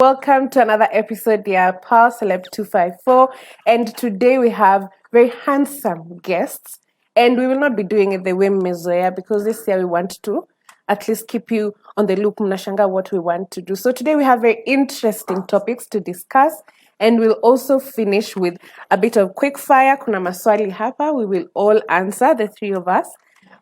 Welcome to another episode, dear pal, CELEB 254. And today we have very handsome guests. And we will not be doing it the way Mezoya, because this year we want to at least keep you on the loop, mnashanga, what we want to do. So today we have very interesting topics to discuss. And we'll also finish with a bit of quick fire. Kuna maswali hapa. We will all answer, the three of us.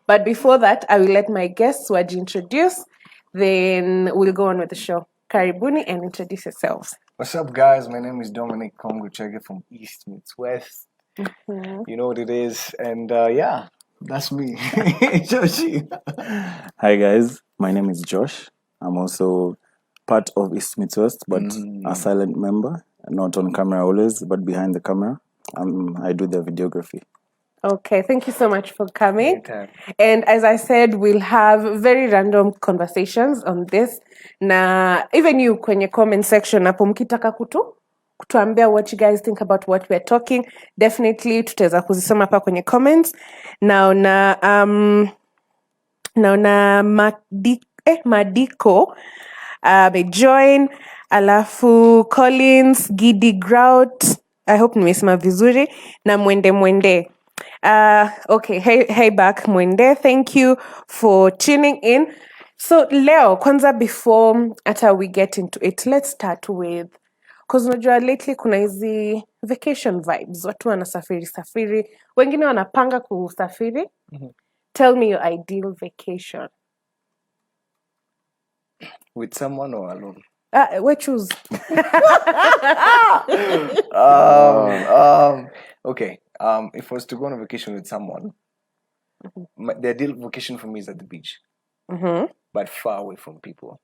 But before that, I will let my guests introduce. Then we'll go on with the show. Karibuni and introduce yourselves. What's up, guys? My name is Dominic Kongo-Chege from East meets West. Mm-hmm. You know what it is. And yeah, that's me. Joshi. Hi, guys. My name is Josh. I'm also part of East meets West, but a silent member. Not on camera always, but behind the camera. I do the videography. Okay, thank you so much for coming. Anytime. And as I said, we'll have very random conversations on this. Na even you kwenye comment section hapo mkitaka kutuambia what you guys think about what we're talking, definitely tutaweza kuzisoma hapa kwenye comments. Naona Madiko join, alafu Collins, Gidi Grout, I hope nimesema vizuri, na Mwende. Okay, hey back Mwende, thank you for tuning in. So Leo, kwanza before after we get into it, let's start with, because unajua lately kuna hizi vacation vibes, watu wanasafiri, wengine wanapanga kusafiri. Tell me your ideal vacation. With someone or alone? We choose. Okay. If I was to go on a vacation with someone, the ideal vacation for me is at the beach. But far away from people.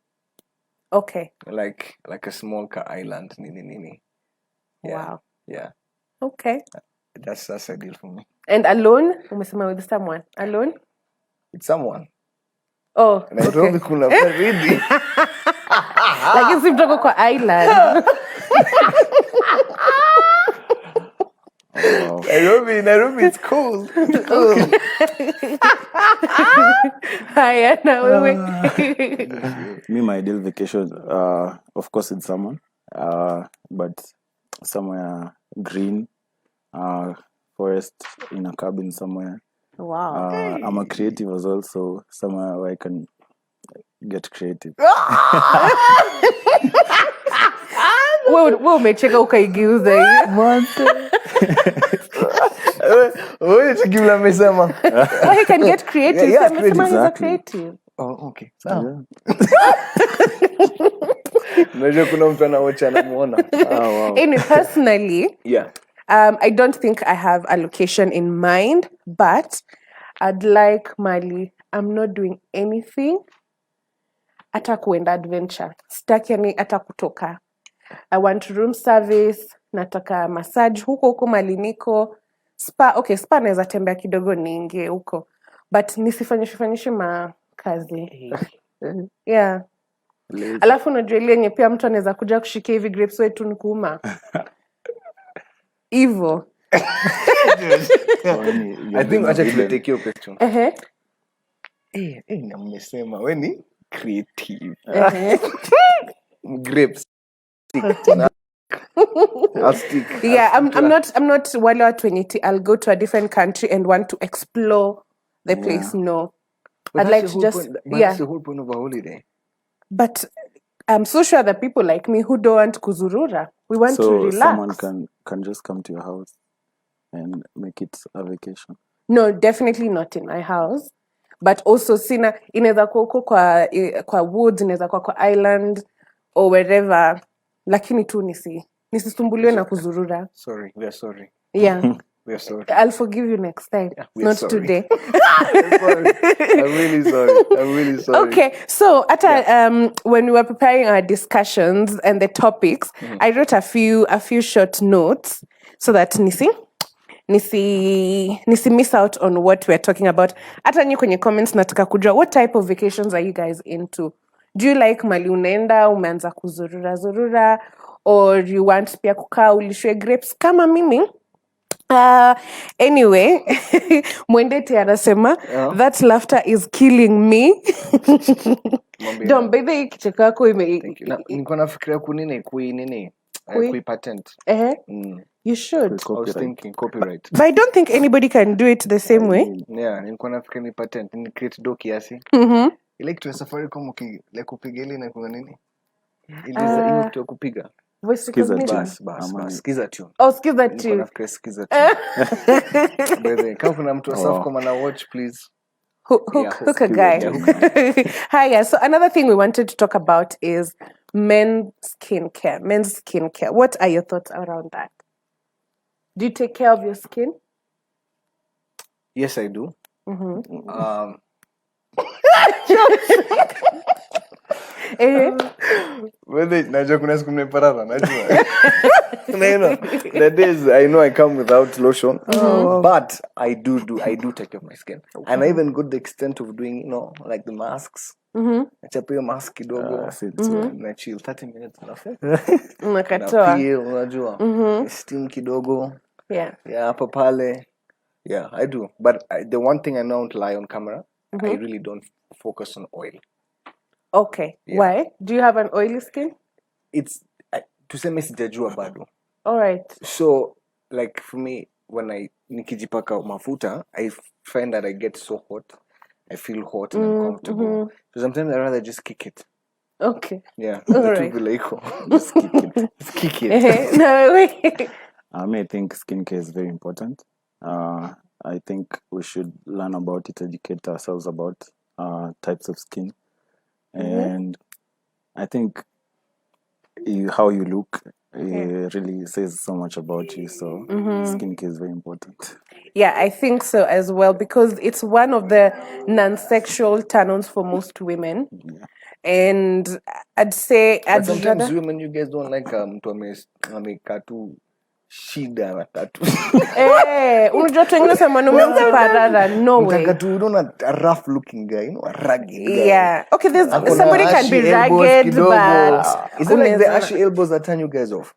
Okay. Like a small island. Nini. Yeah. Wow. Yeah. Okay. That's ideal for me. And alone? Umesema with someone. Alone? With someone. Oh, Nairobi kuna baridi. Lakini si mtoko kwa island. Wow. Nairobi, it's cool. Haya na wewe. Me, my ideal vacation, of course, it's someone, but somewhere green, forest, in a cabin somewhere. Wow. I'm a creative as well, so somewhere where I can get creative. Wewe umecheka ukaigeuza hiyo. Wewe chikimla mesema. Oh, he can get creative. Yeah, So amesema he's a exactly. creative. Oh, okay. Sawa. Yeah. Unajua kuna mtu anaocha anamuona. Wow. Anyway, personally, Yeah. I don't think I have a location in mind, but I'd like Mali. I'm not doing anything. Hata kuenda adventure. Sitaki yani hata kutoka. I want room service, nataka massage huko Mali niko. Spa, okay, spa naweza tembea kidogo niingie huko. But nisifanyishe makazi. Yeah. Lazy. Alafu unajua ile yenye pia mtu anaweza kuja kushikia hivi grapes wetu ni kuuma. Hivyo. I think acha take your question. Na mmesema wewe ni creative. Grapes. I'll stick. Yeah, I'm not wale watu wenye I'll go to a different country and want to explore the place. No. I'd like to just That's the whole point of a holiday. But I'm so sure that people like me who don't want kuzurura, we want to So relax. someone can just come to your house and make it a vacation. No, definitely not in my house. But also inaweza kuwa huko kwa woods, inaweza kuwa kwa island or wherever. Lakini tu nisisumbuliwe na kuzurura. Sorry, we are sorry. Yeah. We are sorry. I'll forgive you next time. Yeah, we are not sorry. today. I'm really sorry. Okay, so when we were preparing our discussions and the topics, I wrote a few short notes so that nisi miss out on what we're talking about. Hata nyi kwenye comments nataka kujua, what type of vacations are you guys into? Do you like mali unaenda umeanza kuzurura or you want pia kukaa ulishwe grapes kama mimi? Anyway, Mwendete anasema that laughter is killing me. Mwambie. Dom, by the way, kicheko yako Thank you. Niko nafikiria kui patent. You should. I was thinking copyright. But I don't think anybody can do it the same way. Yeah, nilikuwa nafikiria ni patent, ni create do kiasi. Ile kitu ya Safaricom like kupiga ile na kuna nini? Ile hiyo kitu ya kupiga. Voice recognition. Bas. Skiza tune. Oh, skiza tune. Nilikuwa nafikiria skiza tune. Bebe, kama kuna mtu wa Safaricom ana watch please. Hook a guy. Hi, yeah. So another thing we wanted to talk about is men's skincare. What are your thoughts around that? Do you take care of your skin? Yes, I do. Najua kuna siku mmeparana, najua. That is, I know I come without lotion, but I do take care of my skin, and I even go the extent of doing, like the masks. Nachapia mask kidogo, na chill 30 minutes nothing. Unakatoa. Unajua, steam kidogo. Yeah, hapa pale. Yeah, I do. But the one thing I don't lie on camera, I really don't focus on oil. Okay. Yeah. Why? Do you have an oily skin? It's tuseme sijajua bado. All right. So, like for me, when nikijipaka mafuta, I find that I get so hot. I feel hot and uncomfortable. So sometimes I rather just kick it. Okay. Yeah. All right. Just kick it. Just kick it. No, wait. I think skincare is very important. I think we should learn about it, educate ourselves about types of skin. And I think how you look really says so much about you. So skincare is very important. Yeah, I think so as well, because it's one of the non-sexual turn-ons for most women. Yeah. And I'd say... But sometimes women, you guys don't like mtu amekatu shida na tatu. Unajua tu wengine sema mwanaume mparara, no way. Mtakatu, you don't a rough looking guy, a ragged guy. Yeah. Okay, somebody can be ragged, but... Is it like the ashy elbows that turn you guys off?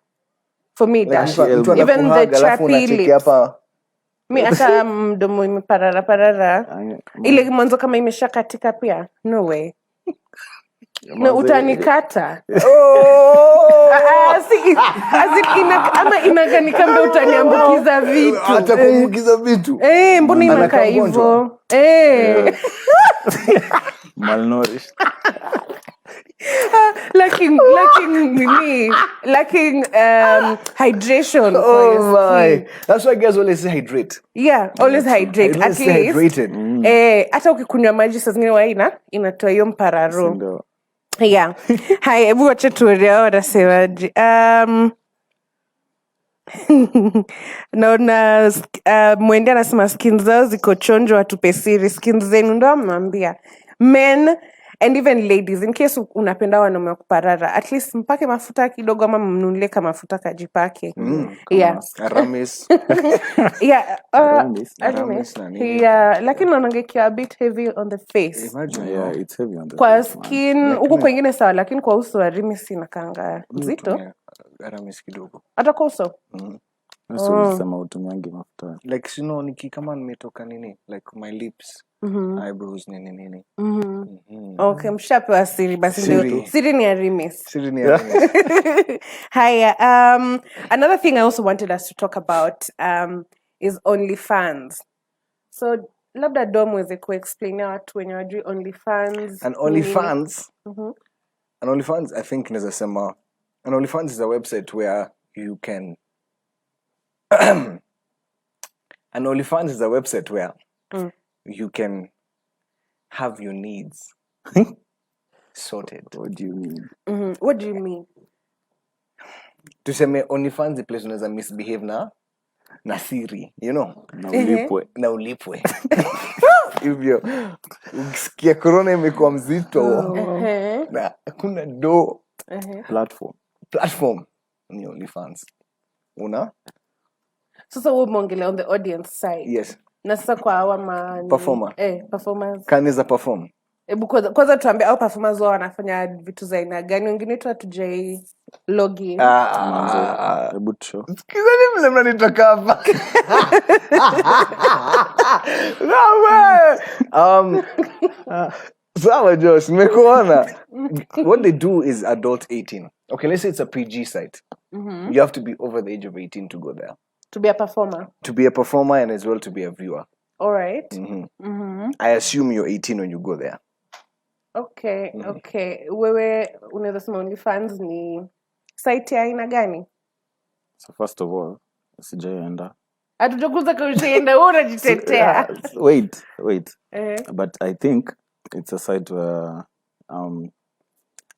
For me, that's even the chappy lips. Mi hata mdomo imeparara. Ile mwanzo kama imesha katika pia. No way. No, utanikata. Ama inagani kambe utaniambukiza vitu. Hata kuambukiza vitu. Mbona inakaa hivyo? Malnourished. Lacking hydration. Oh my. That's why guys always say hydrate. Yeah, always hydrate. At least. Hydrated. Hata ukikunywa maji saa zingine waina inatoa hiyo mpararo. Yeah. Hai, hebu wacha tuone wanasemaje. Naona Mwende anasema skin zao ziko chonjo watupe siri. Skin zenu ndo amwambia. Men and even ladies, in case unapenda wanaume kuparara, at least mpake mafuta kidogo ama mnunulie kama mafuta kajipake. Yeah. Aramis. Yeah. Aramis. Yeah, lakini naongekia a bit heavy on the face. Imagine. Yeah, it's heavy on the Kwa face, skin huko kwingine sawa, lakini kwa uso Aramis inakanga nzito. Aramis kidogo. Hata kwa uso. So unasema utumiangi mafuta. Like kama nimetoka nini, like my lips, eyebrows nini. Okay, mshapewa siri basi ndio. Siri ni Aramis. Haya, another thing I also wanted us to talk about is OnlyFans. So labda Dom uweze kuexplain watu wenye wajui OnlyFans. And OnlyFans, I think naweza sema, and OnlyFans is a website where you can and OnlyFans is a website where you can have your needs sorted. What do you mean? What do you mean? Tuseme OnlyFans the place unaweza misbehave na siri, na ulipwe. Hivyo ukisikia corona imekuwa mzito na hakuna platform ni OnlyFans. Sasa wewe umeongelea on the audience side. Yes. Na sasa kwa hawa performers. Kaneza perform. Hebu kwanza tuambie au performers wao wanafanya vitu za aina gani? Wengine tu hatujai login. Hebu show. Sikizani mle mnanitoka hapa. No way. Sawa Josh, nimekuona. What they do is adult 18. Okay, let's say it's a PG site. You have to be over the age of 18 to go there. To be a performer. To be a performer and as well to be a viewer. All right. I assume you're 18 when you go there. Okay, okay. Wewe unaweza sema OnlyFans ni site ya aina gani? So first of all, sijaenda. Hatujakuza kwa ushaenda wewe unajitetea. Wait. Uh-huh. But I think it's a site where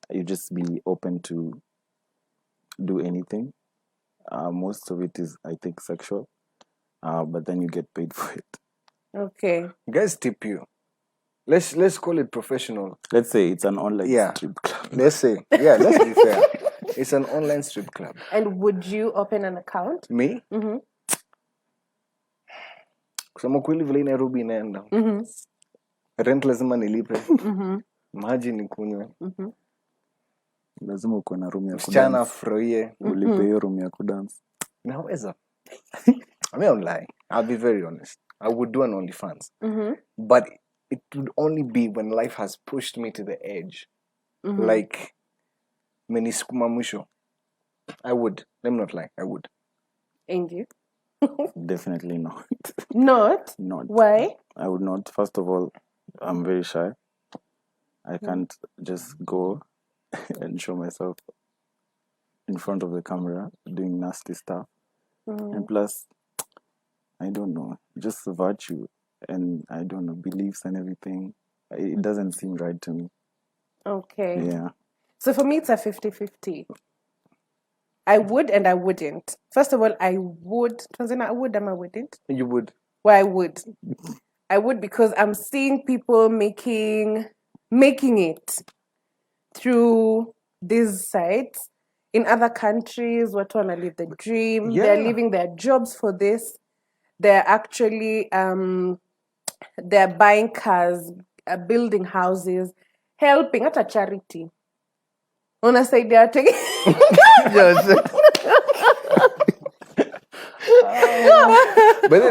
you just be open to do anything. Most of it is, I think, sexual. But then you get paid for it. Okay. Guys tip you. Let's call it professional. Let's say it's an online Yeah. strip club. Let's be fair. It's an online strip club. And would you open an account? Me? Kusema kweli vile Nairobi inaenda. Rent lazima nilipe. Maji nikunywe. Lazima uko na room ya Msichana kudance. afurahie. Ulipe hiyo room ya kudance. Naweza. I won't lie. I'll be very honest. I would do an OnlyFans. But it would only be when life has pushed me to the edge. Like, menisukuma mwisho. I would. Let me not lie. I would. And you? Definitely not. Not? Not. Why? I would not. First of all, I'm very shy. I can't just go and show myself in front of the camera doing nasty stuff. And plus, I don't know, just virtue and I don't know, beliefs and everything. It doesn't seem right to me. Okay. Yeah. So for me, it's a 50-50. I would and I wouldn't. First of all, I would. Tanzania, I would and I wouldn't. You would. Well, I would. I would because I'm seeing people making it through these sites. In other countries, watu wanna live the dream. Yeah. They're leaving their jobs for this. They're actually they're buying cars, building houses, helping at a charity. Unasaidia taking But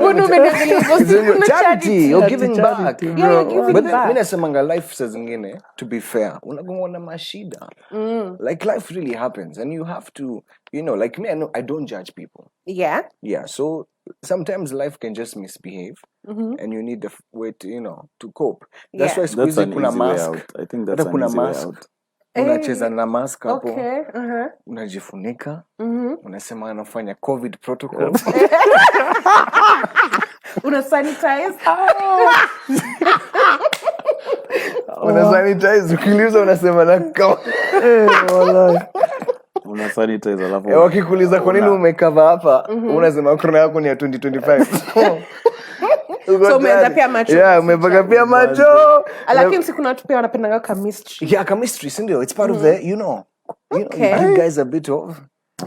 then charity, you're giving back. Yeah, you're giving But back. mimi nasemanga life saa zingine, to be fair, unagongwa na mashida. Like life really happens and you have to, like me, I don't judge people. Yeah. Yeah, so sometimes life can just misbehave and you need the way to, to cope. That's Yeah. why siku That's hizi an kuna easy way mask. out. I think that's Hata an kuna easy way mask. out. Unacheza na mask hapo. Okay. Unajifunika. Unasema anafanya COVID protocol. Una sanitize. Una sanitize ukiliza unasema na kama. Una sanitize alafu. Wakikuuliza kwa nini umekava hapa, unasema corona yako ni ya 2025. So umeanza pia macho. Yeah, umepaka pia macho. Lakini si kuna watu pia wanapendanga chemistry. Yeah, chemistry, sindio? It's part of the, Okay. you give guys a bit of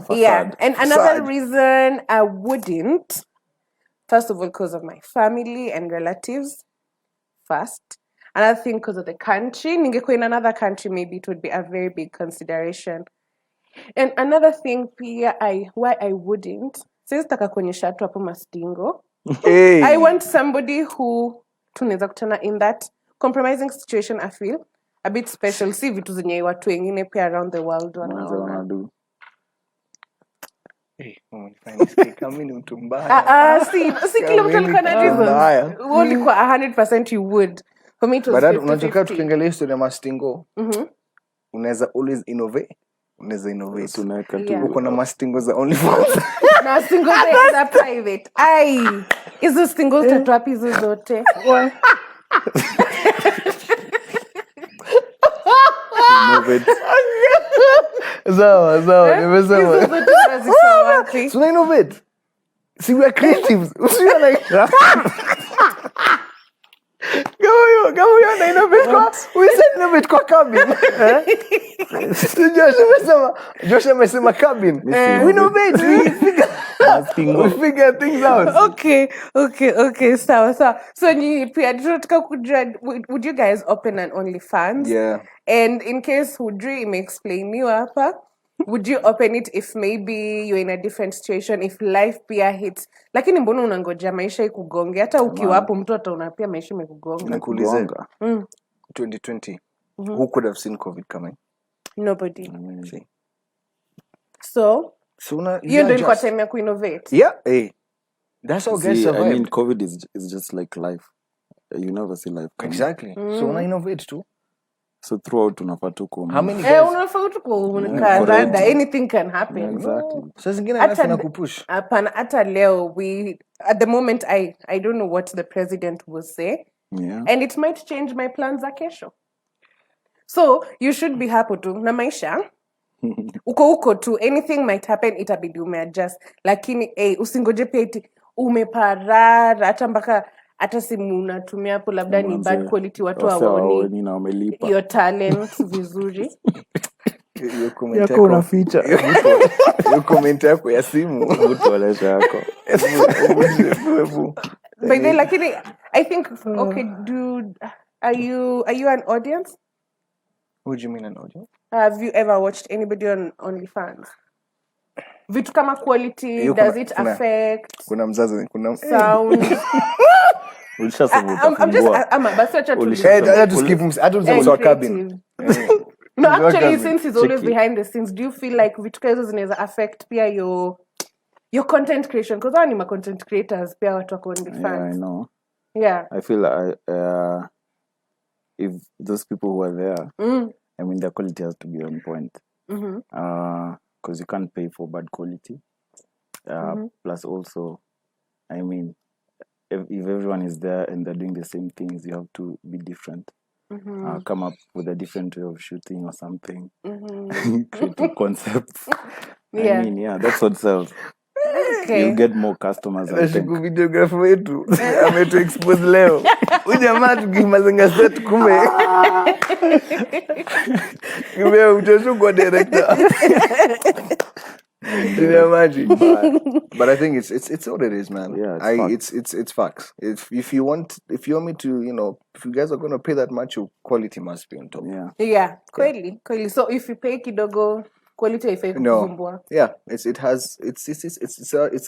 Yeah, and another Facade. reason I wouldn't, first of all, because of my family and relatives, first. Another thing, because of the country. Ningekuwa in another country, maybe it would be a very big consideration. And another thing, pia, why I wouldn't, since taka kuonyesha watu hapo mastingo, Hey. I want somebody who tunaweza kutana in that compromising situation. I feel a bit special. Si vitu zenye watu wengine pia around the world Mwanzo wanaona. wanadu. Hey, kama ni mtu mbaya. Si kila mtu alikuwa na reasons. Only kwa 100% you would. For me it was But 50-50. unataka tukiangalia historia ya mastingo. Unaweza always innovate. Unaweza innovate. Tunaweka tu. Yeah. Uko na mastingo za OnlyFans. Na single za private. Ai, hizo single tatu wapi hizo zote? Innovate. Sawa, nimesema. Hizo zote ziko wapi? So innovate. See, we are creatives. We are like Kama huyo na innovate kwa we said innovate kwa cabin. Josh amesema cabin. We innovate. We figure things out. Okay. Sawa. So ni pia tunataka kujua, would you guys open an OnlyFans? Yeah. And in case hujui imeexplainiwa hapa, would you open it if maybe you're in a different situation, if life pia hits? Lakini mbona unangoja maisha ikugonge? Hata ukiwa hapo mtu ataona pia maisha imekugonga. Nakuuliza. 2020, who could have seen COVID coming? Nobody. See. So So you're doing kwa time ya kuinnovate. Yeah, that's how guys survive. I mean, COVID is just like life. You never see life coming. Exactly. So una innovate too. So throughout unafaa tu How many guys? Unafaa tu kukarada, anything can happen. Exactly. So zingine alafu na kupush. Hapana, hata leo at the moment I don't know what the president will say. Yeah. And it might change my plans za kesho. So you should be happy tu na maisha. Uko tu, anything might happen, itabidi umeadjust. Lakini usingoje pia umeparara hata mpaka hata simu unatumia hapo labda ni bad quality, watu hawaoni your talent vizuri. Yako unaficha. Hiyo comment yako ya simu utolesha yako. By the way, lakini I think okay, dude, are you an audience? What do you mean an audience? Have you ever watched anybody on OnlyFans? Vitu kama quality, does it affect? Kuna mzazi, kuna sound. I'm just to skip him cabin. No, actually, since he's always behind the scenes, do you feel like vitu hizo zinaweza affect pia your content creation? Because I'm a content creators, pia watu wako OnlyFans. Yeah, I know. Yeah. I feel like if those people who are there, I mean, their quality has to be on point. Because you can't pay for bad quality. Plus also, I mean, if everyone is there and they're doing the same things, you have to be different. Come up with a different way of shooting or something. Creative concepts. Yeah. I mean, yeah, that's what sells. Okay. You get more customers. Nashiku videographer wetu ametu expose leo. Huyu jamaa tukimazenga set kumbe. Kumbe utashukwa director. Imagine. But I think it's what it is, man. Yeah, it's facts. If you want me to, if you guys are gonna pay that much, your quality must be on top. Yeah. Kweli. So if you pay kidogo, quality ifai kukusumbua. Yeah, it's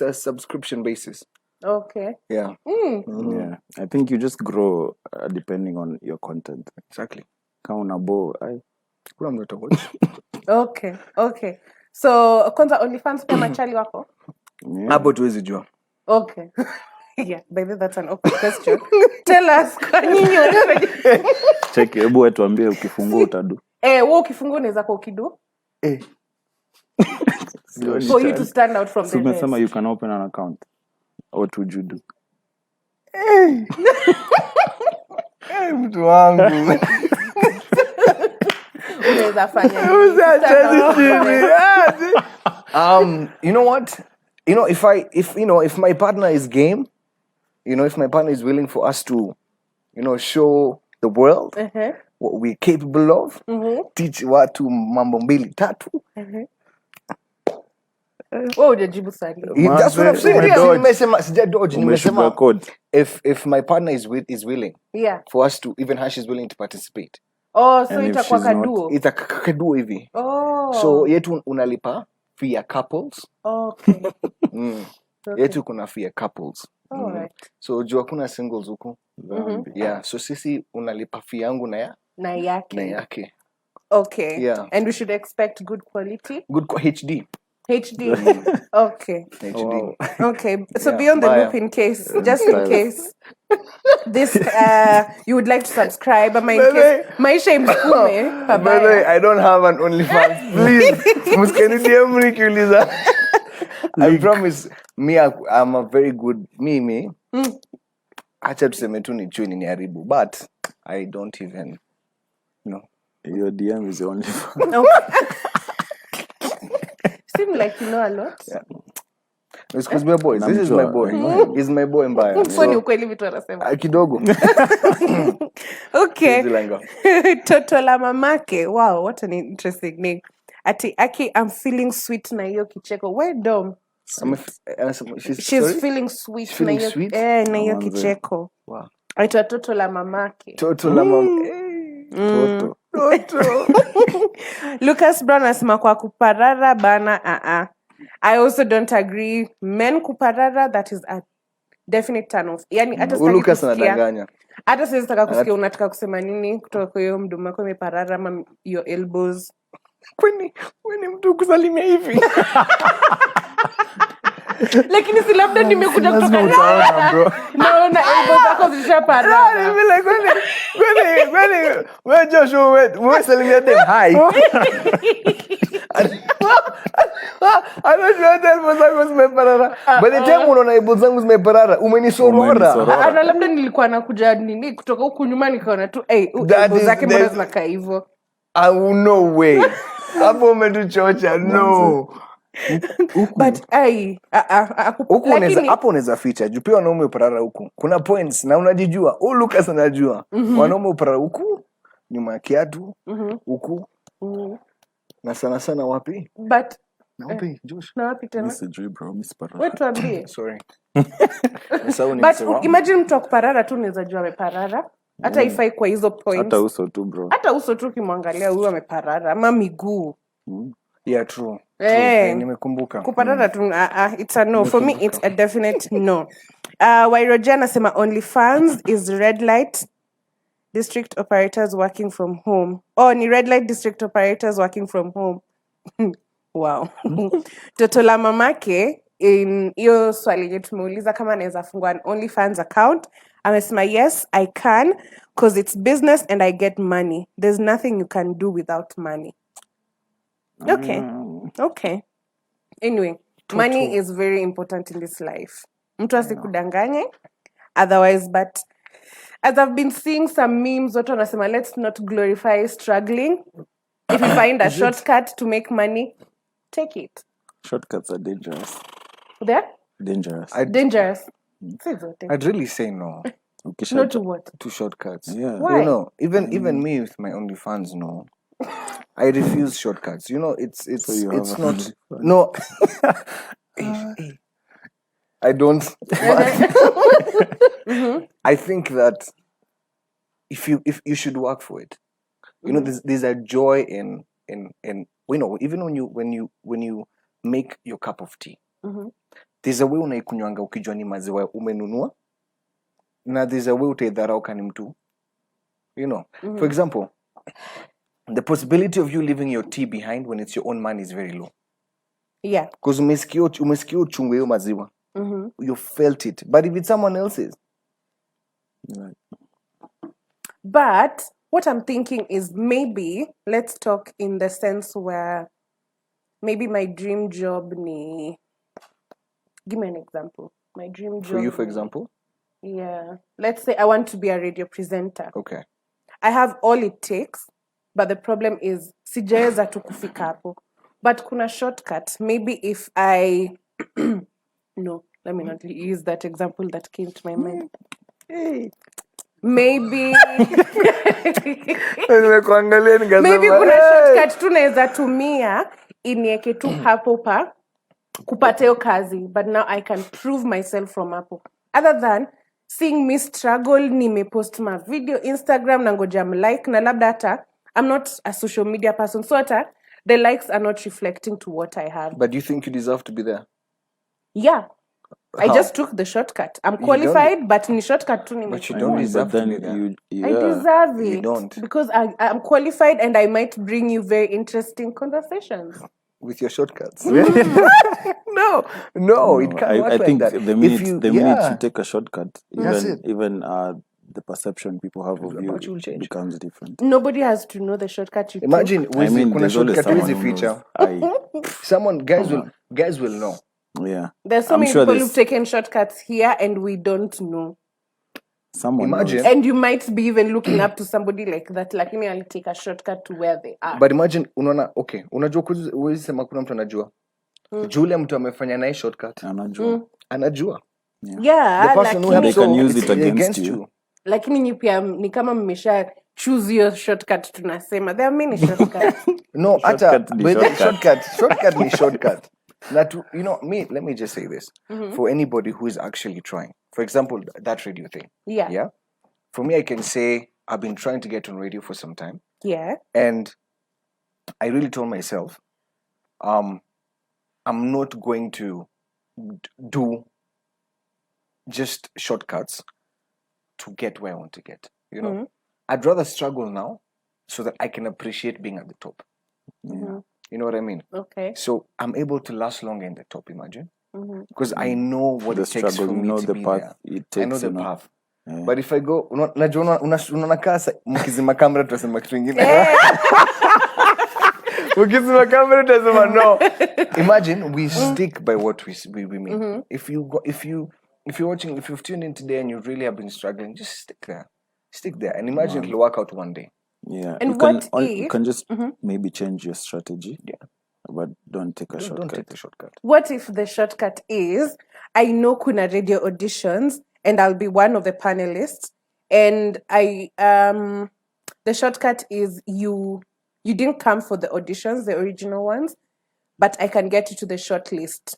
a subscription basis. Okay. Yeah. Yeah. I think you just grow depending on your content. Exactly. Kama unabo, kuna mtu watch. Okay. So kwanza OnlyFans pia machali wako? Hapo tuwezi jua. Okay. Yeah, baby, that's an open question. Tell us kwa nini check, hebu wewe tuambie ukifungua utadu. Wewe ukifungua unaweza kwa ukidu? For you to stand out from the rest. Umesema you can open an account. What would you do? Mtu wangu. Unaweza fanya. You know what? If my partner is game, if my partner is willing for us to, show the world what we're capable of, teach watu mambo mbili tatu. Hujajibu swali. That's what I'm saying. Nimesema if my partner is willing for us to, even how she's willing to participate. So itakuwa kaduo. Itakaduo hivi. So yetu unalipa fee ya couples. Okay. Yetu kuna fee ya couples. Alright. So jua kuna singles huko. Yeah, so sisi unalipa fee yangu na yake. Okay. Yeah. And we should expect good quality. Good HD. Okay. HD. Wow. Okay. So be on the loop in case this you would like to subscribe. In case maisha imkume pabaya. I don't have an OnlyFans. Please. Msikenidie mnikiuliza. I promise me I'm a very good me. Acha tuseme tu ni chui ni haribu, but I don't even your DM is only seem like you know a lot. Yeah. It's because we're boys. This is my boy. He's my boy mbaya. So ni ukweli vitu anasema. Kidogo. Okay. Toto la mamake. Wow, what an interesting name. Aki, I'm feeling sweet na hiyo kicheko. Where Dom? She's feeling sweet na hiyo kicheko. Wow. Aitwa Toto la mamake. Toto la mamake. Toto. Lucas Brown asema kwa kuparara bana I also don't agree. Men kuparara, that is definite turn off. Yani hata Huyu Lucas sitaki kusikia. anadanganya. Hata siwezi taka kusikia unataka kusema nini kutoka kwa hiyo mdomo wako imeparara ama your elbows. Kwani mtu kusalimia hivi? Lakini si labda nimekuja Lazima kutoka utaona, bro. naona elbows zako zishaparara. Kwani wewe Joshua wewe salimia them hi. Anajua elbows zangu zimeparara. By the time unaona elbows zangu zimeparara, umenisorora. Ana labda nilikuwa nakuja nini kutoka huku nyuma nikaona tu elbows zake mbona zinakaa hivyo. No way. Hapo umetuchocha. No. But huku hapo unaweza ficha juu pia wanaume uparara huku kuna points na unajijua Lucas anajua wanaume uparara huku nyuma ya kiatu huku na sana wapi but na wapi Josh na wapi tena Sijui bro, misparara. wewe tuambie sorry but imagine mtu akuparara tu unaweza jua ameparara hata ifai kwa hizo points Hata uso tu bro. hata uso tu ukimwangalia huyu ameparara ama miguu yeah true nimekumbuka kuparara tu it's a no for me it's a definite no. Wairoja anasema OnlyFans is red light district operators working from home. Ni red light district operators working from home. Wow. Toto la mamake in hiyo swali yetu tumeuliza kama anaweza fungua an OnlyFans account. Amesema yes I can because it's business and I get money. There's nothing you can do without money. Okay. Anyway, money is very important in this life. Mtu asikudanganye. Otherwise, but as I've been seeing some memes, watu wanasema let's not glorify struggling. If you find a shortcut to make money, take it. Shortcuts are dangerous. There? Dangerous. Dangerous. I'd really say no. No to what? To shortcuts. Yeah. Why? You know, even me with my OnlyFans, no. I refuse shortcuts. You know, it's not no. I don't. I think that if you should work for it. You know, there's a joy in you know, even when you make your cup of tea. There's a way unaikunywanga ukijua ni maziwa umenunua. Na there's a way utaidharau kani mtu. You know, for example, the possibility of you leaving your tea behind when it's your own money is very low. Yeah. Because umesikia uchungu hiyo maziwa. You felt it. But if it's someone else's. Right. But what I'm thinking is maybe let's talk in the sense where maybe my dream job ni. Give me an example. My dream job. For you, for example? Yeah. Let's say I want to be a radio presenter. Okay. I have all it takes, but the problem is sijaweza tu kufika hapo. But kuna shortcut. Maybe if I no, let me not use that example that came to my mind. Maybe maybe kuna shortcut tu naweza tumia inieke tu hapo pa kupata hiyo kazi, but now I can prove myself from hapo. Other than seeing me struggle, nimepost my video Instagram na ngoja like na labda hata I'm not a social media person, so hata the likes are not reflecting to what I have. But do you think you deserve to be there? Yeah. How? I just took the shortcut. I'm qualified, but ni shortcut tu But you don't deserve to be there. I deserve it. You don't. Because I'm qualified and I might bring you very interesting conversations. With your shortcuts. No, it can't work I like think that. the minute you take a shortcut, even the perception people have of you becomes different. Nobody has to know the shortcut you Imagine took. kuna shortcut someone with who feature. knows. Guys will know. Yeah. There's so many people who've taken shortcuts here and we don't know. Someone Imagine. knows. And you might be even looking up to somebody like that, like me, I'll take a shortcut to where they are. But imagine unaona, okay, unajua huwezi sema kuna mtu anajua. Jule mtu amefanya naye shortcut. Anajua. Yeah, the person who they can use it against you. Lakini nyi pia ni kama mmesha choose your shortcut tunasema. There are many shortcuts. No, shortcut ni shortcut. You know, let me just say this. For anybody who is actually trying. For example, that radio thing. Yeah. For me, I can say I've been trying to get on radio for some time. Yeah. And I really told myself, I'm not going to do just shortcuts to get where I want to get. You know, I'd rather struggle now so that I can appreciate being at the top. Yeah. You know what I mean? Okay. So I'm able to last longer in the top. Imagine, because I know what The it takes struggle, for you me know to the be path there. it I know takes, the you know. path. Yeah. But if I go, unaona kasa mkizima kamera tunasema kitu kingine. Mkizima kamera tunasema no. Imagine we stick by what we mean. If you're watching, if you've tuned in today and you really have been struggling, just stick there. Stick there and imagine it'll work out one day. Yeah. And you can just maybe change your strategy. Yeah. But don't take a shortcut. Don't take the shortcut. What if the shortcut is, I know kuna radio auditions and I'll be one of the panelists, and the shortcut is you didn't come for the auditions, the original ones, but I can get you to the shortlist,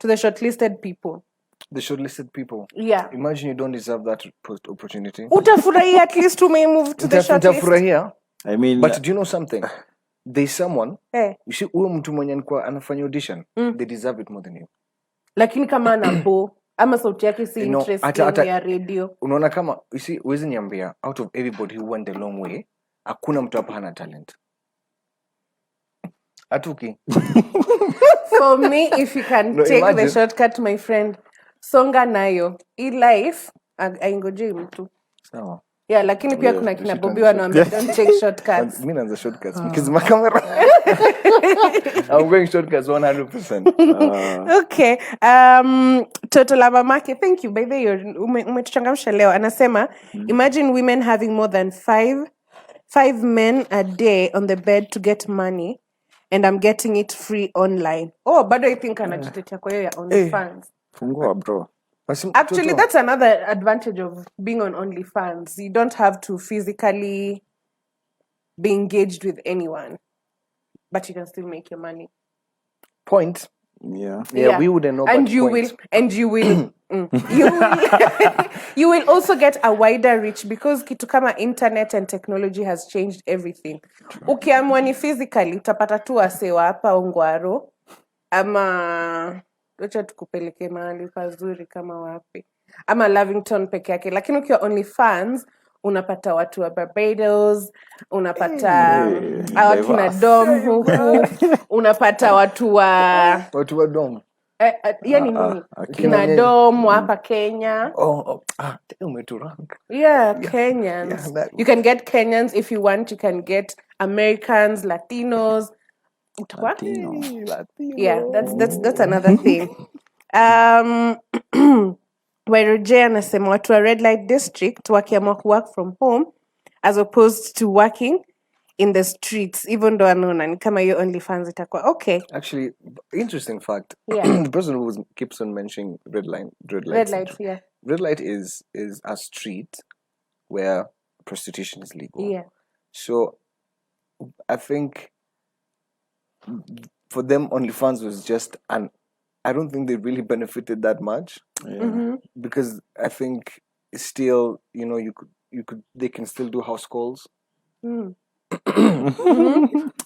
to the shortlisted people. The shortlisted people. Yeah. Imagine you don't deserve that opportunity. Utafurahia at least to move to the shortlist. Utafurahia. I mean, But do you know something? There's someone, Eh. you see, huyo mtu mwenye alikuwa anafanya audition, they deserve it more than you. Lakini kama anabo ama sauti yake si You know, interesting ya radio. Unaona kama, you see, huwezi niambia, out of everybody who went the long way, hakuna mtu hapa hana talent. Atuki. For me, if you can No, take imagine. the shortcut, my friend, songa nayo. Hii life, aingojei mtu. Sawa. Yeah, lakini pia kuna kina Bobby wanaambia don't take shortcuts. Mimi naanza shortcuts. Mkizima kamera. I'm going shortcuts 100%. Okay. Toto la mamake, thank you. By the way, umetuchangamsha leo. Anasema, imagine women having more than five men a day on the bed to get money, and I'm getting it free online. Oh, bado I think anajitetea kwa hiyo ya OnlyFans. fungua bro. Actually, that's another advantage of being on OnlyFans. You don't have to physically be engaged with anyone, but you can still make your money. Point. Yeah. Yeah, we wouldn't know. And but you point. you will you will also get a wider reach because kitu kama internet and technology has changed everything. Ukiamua ni physically utapata tu wasewa hapa Ongwaro ama wacha tukupeleke mahali pazuri kama wapi ama Lavington peke yake, lakini ukiwa OnlyFans unapata watu wa Barbados, unapata watu na dom huku, unapata watu wa Dom. yani nini Kina na dom hapa Kenya. Umeturank. Yeah, Kenyans. Yeah, that- You can get Kenyans if you want. You can get Americans, Latinos. Latino. Yeah, that's another thing. Wairoje anasema watu wa red light district wakiamua work from home as opposed to working in the streets, even though anaona ni kama hiyo OnlyFans itakuwa okay. Actually, interesting fact. Yeah. The person who keeps on mentioning red light. Red lights, yeah. Red light is a street where prostitution is legal. Yeah. So I think for them OnlyFans was just I don't think they really benefited that much. Yeah. Because I think still, you know, they can still do house calls.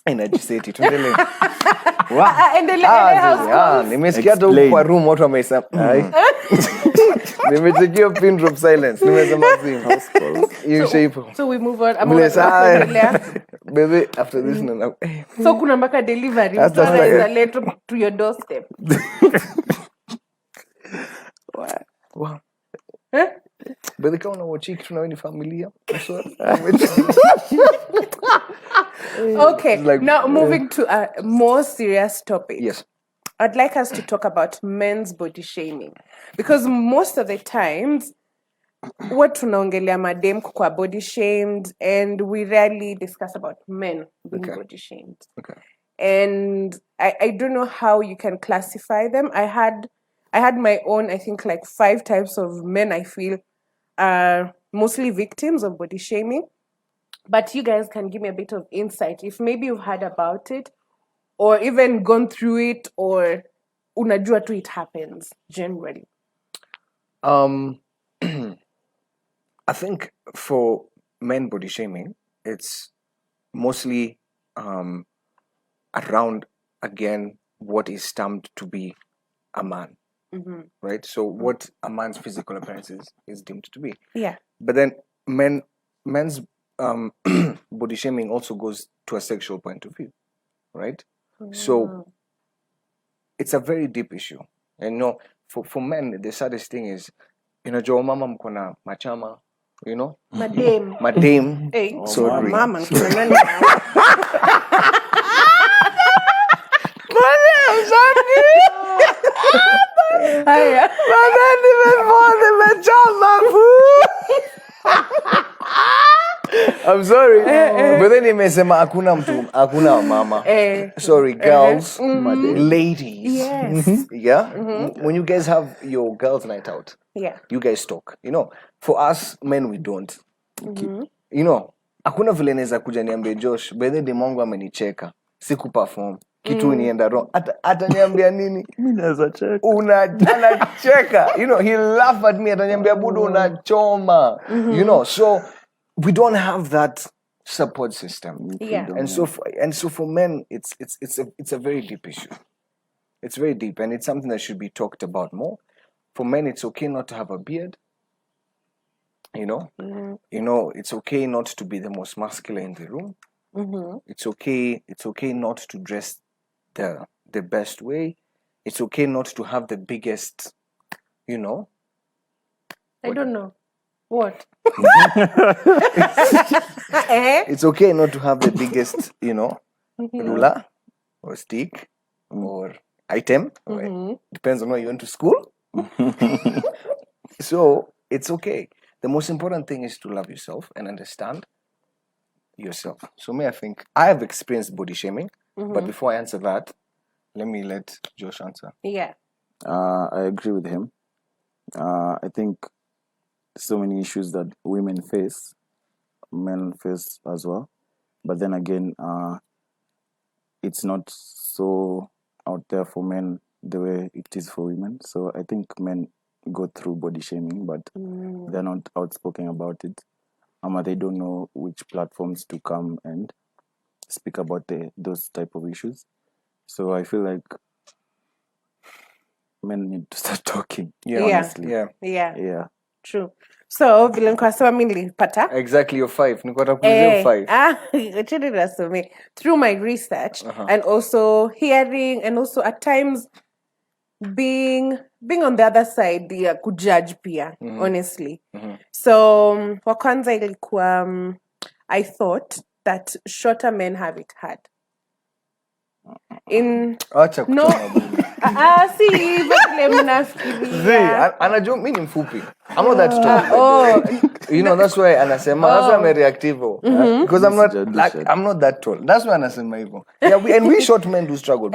Inajiseti tuendelee. Nimesikia hata huko kwa room watu wamesema nimechekia pin drop silence nimesema hiyo shape. So we move on. Baby, after this so kuna mpaka delivery That's the fact. is later to your doorstep. Wow. Eh? Baby, kama unawatch kitu na wewe ni familia. Okay, Like, now moving to a more serious topic. Yes. I'd like us to talk about men's body shaming, because most of the times what tunaongelea madem kwa body shamed, and we rarely discuss about men being body shamed. Okay. And I don't know how you can classify them. I had my own, I think, like 5 types of men I feel are mostly victims of body shaming. But you guys can give me a bit of insight if maybe you've heard about it or even gone through it, or unajua tu it happens generally. I think for men body shaming, it's mostly around again what is termed to be a man. right? So what a man's physical appearance is deemed to be. Yeah. But then men's body shaming also goes to a sexual point of view, right? So it's a very deep issue. And for men, the saddest thing is, jo mama mkona machama, Madame. madame. Hey, Sorry. mama. I'm Haya. I'm sorry. But then imesema hakuna mama. Sorry, girls, ladies. Yes. Yeah? When you guys have your girls' night out, Yeah. you guys talk. For us men, we don't. Hakuna vile naweza kuja niambie Josh, by the day Mungu amenicheka. Siku perform. Kitu inienda wrong. Ataniambia nini? Mimi naweza cheka. Anacheka. He'll laugh at me. Ataniambia budu unachoma. So we don't have that support system. Yeah. And so for men, it's a very deep issue. It's very deep, and it's something that should be talked about more. For men, it's okay not to have a beard. It's okay not to be the most muscular in the room. It's okay not to dress the best way. It's okay not to have the biggest, I don't know. What? It's okay not to have the biggest, ruler or stick or item. Right? Depends on where you went to school. So it's okay. The most important thing is to love yourself and understand yourself. So I think I have experienced body shaming, but before I answer that, let me let Josh answer. Yeah. I agree with him. I think so many issues that women face, men face as well. But then again, it's not so out there for men the way it is for women. So I think men go through body shaming, but they're not outspoken about it. They don't know which platforms to come and speak about those type of issues. So I feel like men need to start talking. Honestly. Yeah. True. So vile nikasema mimi nilipata Exactly, your 5. Niko nakuzia 5. Actually nasome through my research and also hearing and also at times being on the other side ya kujudge pia honestly. So wa kwanza ilikuwa I thought that shorter men have it hard. Acha No. Si vile mnafikiria. Anajua mimi ni mfupi. I'm not that tall. That's why anasema that's why I'm reactive. Because I'm not that tall. That's why anasema hivyo. Yeah, and we short men do struggle.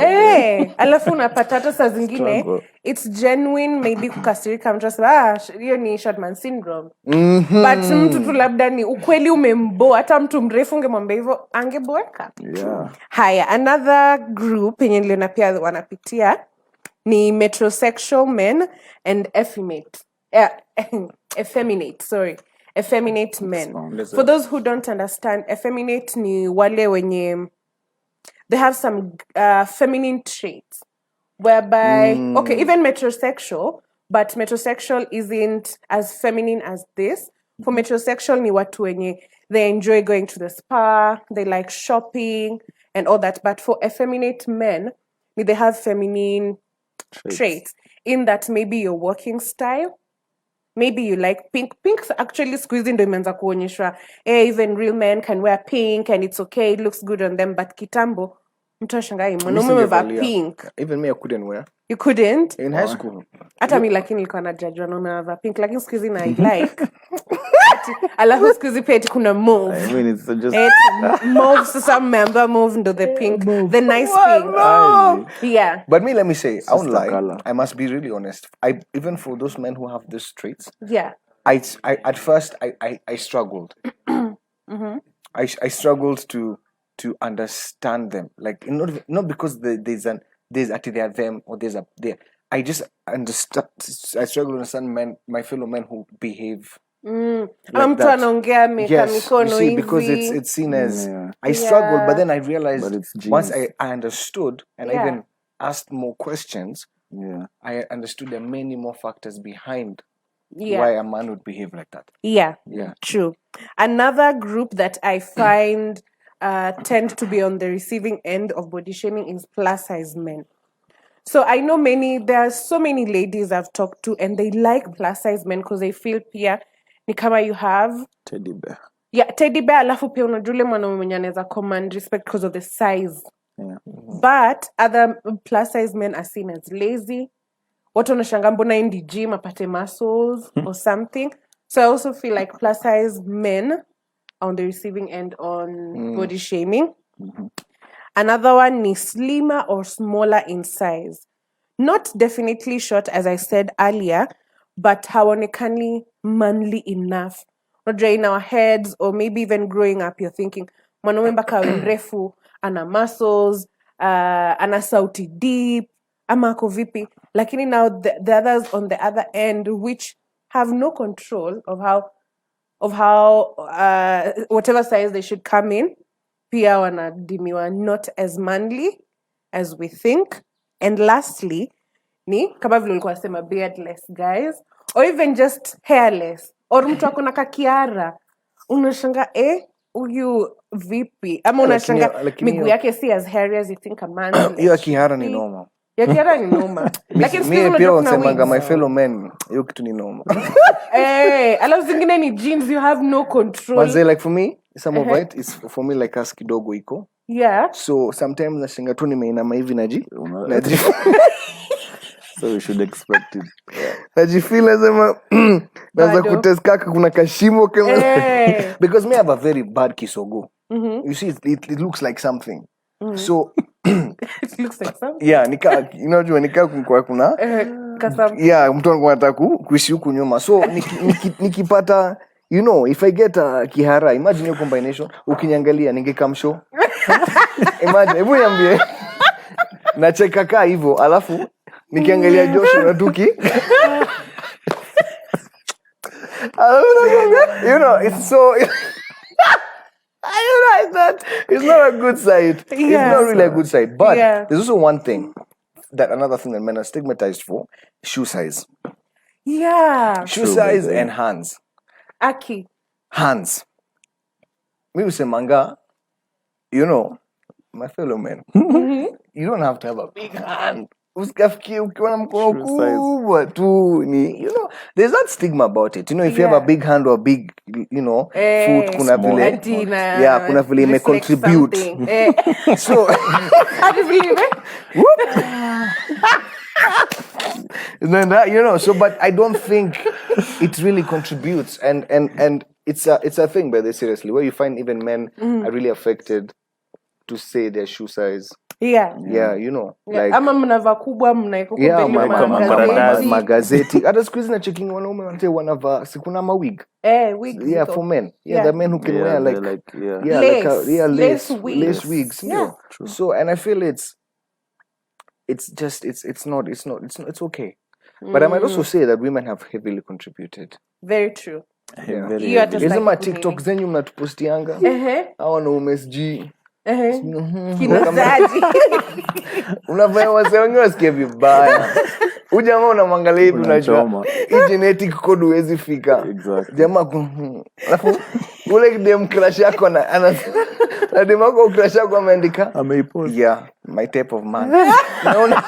Alafu unapata hata saa zingine it's genuine, maybe kukasirika mtu asema hiyo ni short man syndrome. But mtu tu labda ni ukweli umemboa, hata mtu mrefu ungemwambia hivyo angeboeka. Yeah. Haya, another group yenye niliona pia wanapitia ni metrosexual men and effeminate men. For those who don't understand, effeminate ni wale wenye they have some feminine traits whereby even metrosexual, but metrosexual isn't as feminine as this. For metrosexual ni watu wenye they enjoy going to the spa, they like shopping and all that, but for effeminate men they have feminine traits in that maybe your walking style, maybe you like pink. Pink's actually squeezing ndo imeanza kuonyeshwa even real men can wear pink and it's okay, it looks good on them, but kitambo mtu ashangai mwanaume amevaa pink. Even me I couldn't wear. You couldn't? In high school. Hata mimi lakini nilikuwa na judge wanaume wanavaa pink, lakini siku hizi na I like. Alafu siku hizi pia kuna mauve. I mean, it's just mauve, sasa member mauve ndo the pink, the nice pink. Yeah. But me, let me say, I won't lie. Color. I must be really honest. Even for those men who have these traits, Yeah. I at first I struggled. I struggled to understand them. Like not because there's actually they are them or there's a there. I just understand. I struggle to understand men, my fellow men who behave. Mtu anaongea meka mikono hivi. Because it's seen as I struggled, but then I realized once I understood and I even asked more questions, Yeah. I understood there are many more factors behind Yeah. why a man would behave like that. Yeah. Yeah. True. Another group that I find tend to be on the receiving end of body shaming is plus size men. So I know there are so many ladies I've talked to and they like plus size men because they feel pia ni kama you have Teddy bear. yeah, teddy bear alafu pia unajua yule mwanaume mwenye anaweza command respect because of the size. Yeah. But other plus size men are seen as lazy. Watu wanashangaa mbona endi gym apate muscles or something. So I also feel like plus size men are on the receiving end on body shaming. Another one is slimmer or smaller in size. Not definitely short, as I said earlier, but haonekani manly enough. Unajua in our heads, or maybe even growing up, you're thinking, mwanaume mpaka awe mrefu, ana muscles, ana sauti deep, ama ako vipi. Lakini now the others on the other end, which have no control of how whatever size they should come in, pia wanadimiwa not as manly as we think. And lastly, ni kama vile ulikuwa nasema beardless guys, or even just hairless, or mtu akona kakiara, unashanga huyu vipi, ama unashanga miguu yake si as hairy as you think a man's. Hiyo kihara ni noma. Ya kiara ni noma. Lakini siku Mimi pia unajua kuna wasemanga wigs. my fellow men, hiyo kitu ni noma. Alafu zingine ni jeans, you have no control. But like for me, some of it is for me like us kidogo iko. Yeah. So sometimes nashinga tu nimeinama hivi naji. So you should expect it. Najifeel nasema naanza kutest kaka kuna kashimo kama because me have a very bad kisogo. You see it looks like something. So it looks like something. Yeah, nika kuna yeah, mtu anataka kuishi huku nyuma. So nikipata if I get a kihara, imagine your combination, ukiniangalia ningekamshow. Imagine, hebu niambie. Nacheka kaa hivyo, alafu nikiangalia Josh na Tuki. It's so I realize that it's not a good side. Yeah. It's not really a good side. But Yeah. there's also one thing another thing that men are stigmatized for: shoe size. Yeah. Shoe size and hands. Aki. Hands. Me usemanga, my fellow men, you don't have to have a big hand. Usikafikie ukiwa na mkono kubwa tu ni there's that stigma about it. If you have a big hand or a big foot kuna vile kuna vile ime contribute. So so but I don't think it really contributes and it's a thing, but seriously, where you find even men are really affected to say their shoe size. Yeah. Like ama mnavaa kubwa mnaiko magazeti. Hata siku hizi na checking wanaume wanavaa sikuna mawig. Wigs. Yeah, for men. Yeah, the men who can wear lace wigs. Yeah. So and I feel it's okay. But I might also say that women have heavily contributed. Very true. Yeah. Isn't my TikTok zenyu mnatupostianga? Hawa na UMSG. Unafanya wase wengine wasikie vibaya. Ujamaa unamwangalia hivi unajua hii genetic code huwezi fika. Jamaa alafu ule dem crush yako na dem wako crush yako ameandika ameipost. Yeah, my type of man. Naona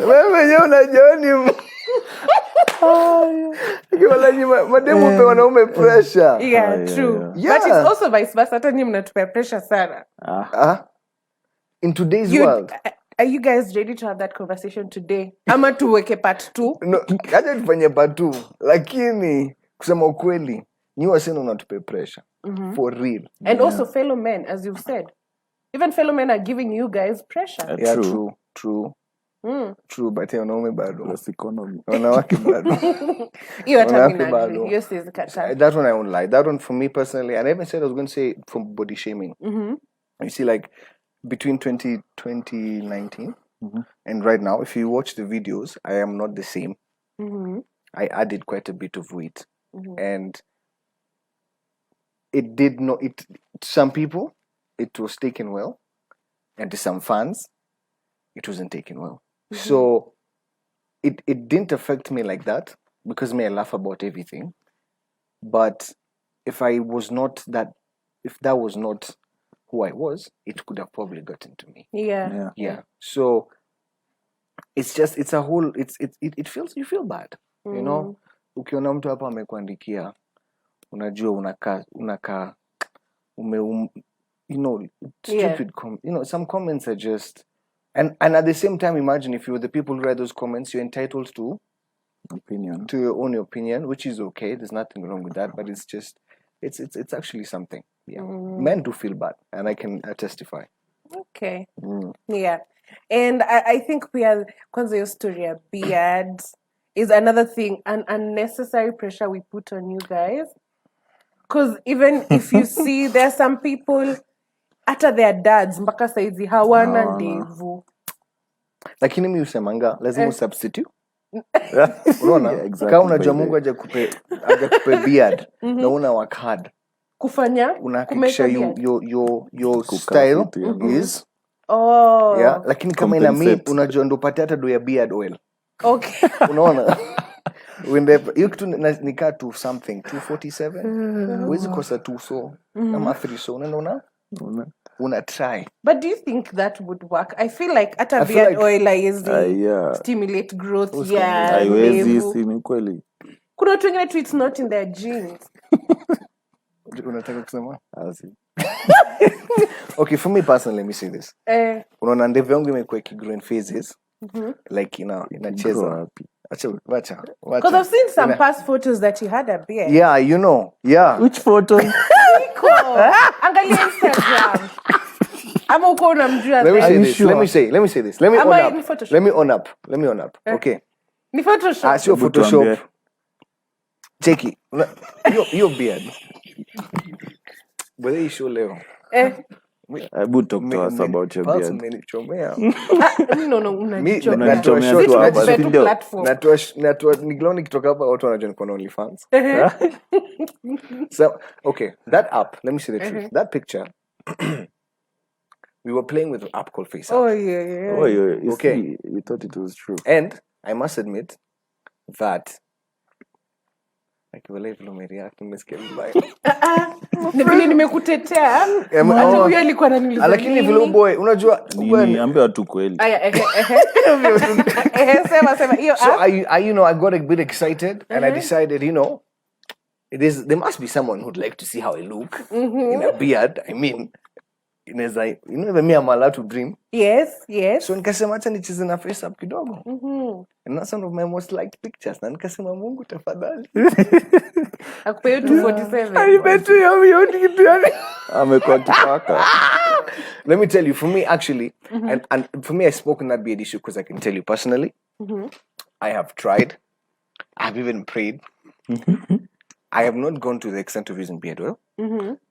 wewe unajua ni mademu pe wanaume pressure. Yeah, true. Yeah. But it's also vice versa. Hata nyinyi mnatupea pressure sana. In today's world. Are you guys ready to have that conversation today? Ama tuweke part 2? No, acha tufanye part 2. Lakini kusema ukweli, nyi wasenu unatupea pressure. For real. And also fellow men, as you've said. Even fellow men are giving you guys pressure. Yeah, true. True, but wanaume bado. Wanawake bado. You are That one I won't lie. That one for me personally, and I even said I was going to say from body shaming. You see, like between 2019 and right now, if you watch the videos, I am not the same. I added quite a bit of weight, and it did not. To some people, it was taken well, and to some fans, it wasn't taken well. So it didn't affect me like that because I laugh about everything. But if that was not who I was, it could have probably gotten to me. Yeah. Yeah. So it's a whole it feels, you feel bad. You know, ukiona mtu hapa amekuandikia, unajua unakaa stupid some comments are just and at the same time, imagine if you're the people who write those comments, you're entitled to your own opinion, which is okay. There's nothing wrong with that, but it's just it's actually something. Yeah. Men do feel bad, and I can testify. Okay. Yeah. And I think we are, because your story of beard is another thing, an unnecessary pressure we put on you guys. Because even if you see, there are some people, hata their dads, mpaka saizi hawana ndevu. Lakini mimi usemanga lazima substitute. Unaona? Kama unajua Mungu hajakupe beard na una work hard. Kufanya unahakikisha your style is yeah, lakini kama ina meat unajua ndo upate hata do ya beard oil. Okay. Unaona? Hiyo kitu nikaa to something 247 huwezi kosa 2 so ama 3 so unaona una try. But do you think that would work? I feel like hata beard oil is stimulate growth. Yeah, haiwezi si ni kweli. Kuna watu wengine tu it's not in their genes. Unataka kusema? Okay, for me personally, let me say this. Unaona ndevu yangu imekuwa ikigrow in phases. Like inacheza. Wacha. Because I've seen some past photos that you had a beard. Yeah, you know. Yeah. Which photo? Angalia Instagram. Ama uko unamjua. Let me say this. Let me own up. Okay. Ni Photoshop. Sio Photoshop. Check it. Your beard. Whether you show leo. I would talk to us about your beard. Umenichomea. Niglaoni nikitoka hapa watu wanajua niko na OnlyFans. So, okay, that app, let me say the truth. That picture, we were playing with an app called FaceApp. Oh, yeah. Oh, yeah. Okay. See, you thought it was true. And I must admit that akiwala hivyo umereact nimesikia vibaya. Vile nimekutetea. Hata huyo alikuwa ananiuliza. Lakini vile boy unajua niambia tu kweli. Sema hiyo app. So I got a bit excited and I decided, there must be someone who'd like to see how I look in a beard. I mean, even me, I'm allowed to dream. Yes. So nikasema acha nicheze na FaceApp kidogo. And that's one of my most liked pictures. Na nikasema Mungu tafadhali. Akupe 247. I bet you kitu yani. Amekuwa kipaka. Let me tell you, for me actually, and for me I spoke on that beard issue because I can tell you personally, I have tried. I've even prayed. I have not gone to the extent of using beard oil.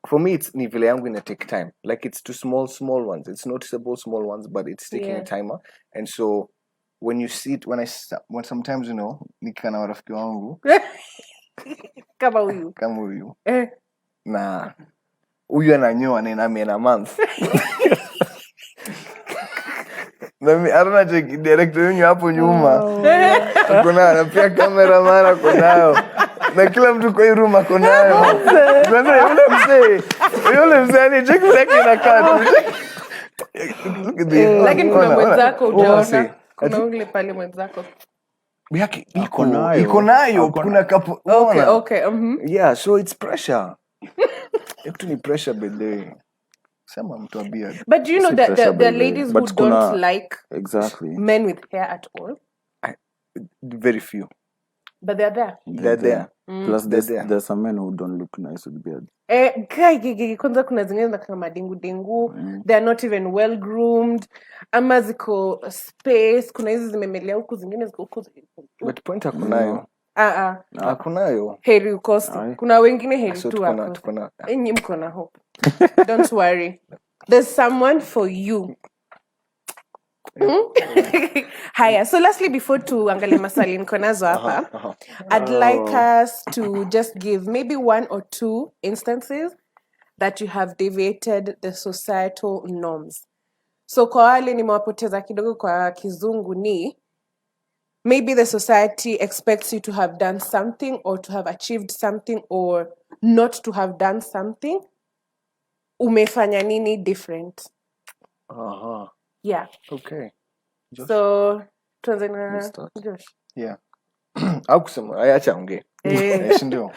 For me, it's ni vile yangu ina take time. Like it's too small ones. It's noticeable small ones, but it's taking a timer. And so when you see it, when sometimes nikikaa na marafiki wangu kama huyu na huyu ananyoa na ina month. Arona cheki director yenu hapo nyuma. Kuna na pia kamera mara kunayo. Na kila mtu kwa room ako nayo. Sasa yule mzee ni check break ina cut. Lakini kuna mwenzako unaona. Kuna ule pale mwenzako. Yake iko nayo kuna kapo. Okay. Yeah, so it's pressure. It's ni pressure bede. Sama mtu beard. But do you know that there are ladies who don't like men with hair at all? Very few. But they're there. They're there. Plus there's some men who don't look nice with beard. Kwanza kuna zingine za kama dengu. They're not even well groomed. Ama ziko space. Kuna hizi zimemelea huku, zingine ziko huku. But point hakunayo. Hakunayo. Heri ukosi. Kuna wengine heri tu wako. Enyi mko na hope. Don't worry. There's someone for you. Haya, so lastly, before tuangalie maswali niko nazo hapa, I'd like us to just give maybe 1 or 2 instances that you have deviated the societal norms. So kwa wale nimewapoteza kidogo kwa kizungu ni maybe the society expects you to have done something or to have achieved something or not to have done something, umefanya nini different? Yeah. Okay. Josh? So tuanze na You start. Josh. Yeah. Au kusema acha ongee. Si ndio?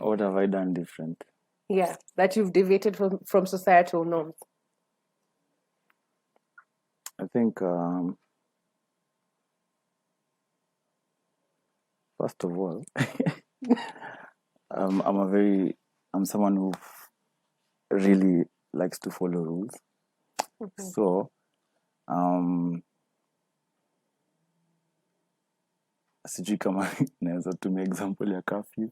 What have I done different? Yeah, that you've deviated from societal norms. I think first of all, I'm someone who really likes to follow rules. So sijui kama naweza tumia example ya curfew.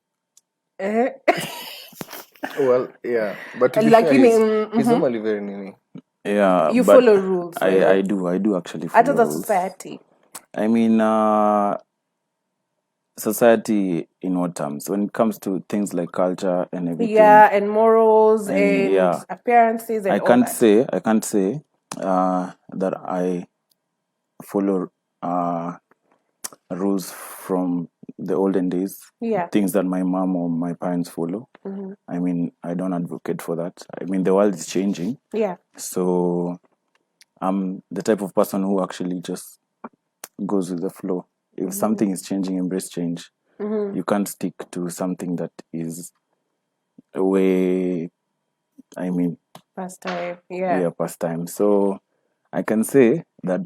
Well, yeah. But to be Like fair, he's normally very nini. Yeah, You but follow rules. I do actually follow Out of the rules. society. I mean, society in what terms? When it comes to things like culture and everything. Yeah, and morals and yeah. appearances and I all can't that. say that I follow rules from the olden days. Yeah. Things that my mom or my parents follow. I mean, I don't advocate for that. I mean, the world is changing. Yeah. So I'm the type of person who actually just goes with the flow. If something is changing, embrace change. You can't stick to something that is way, I mean, Past time. Yeah. yeah, past time. So I can say that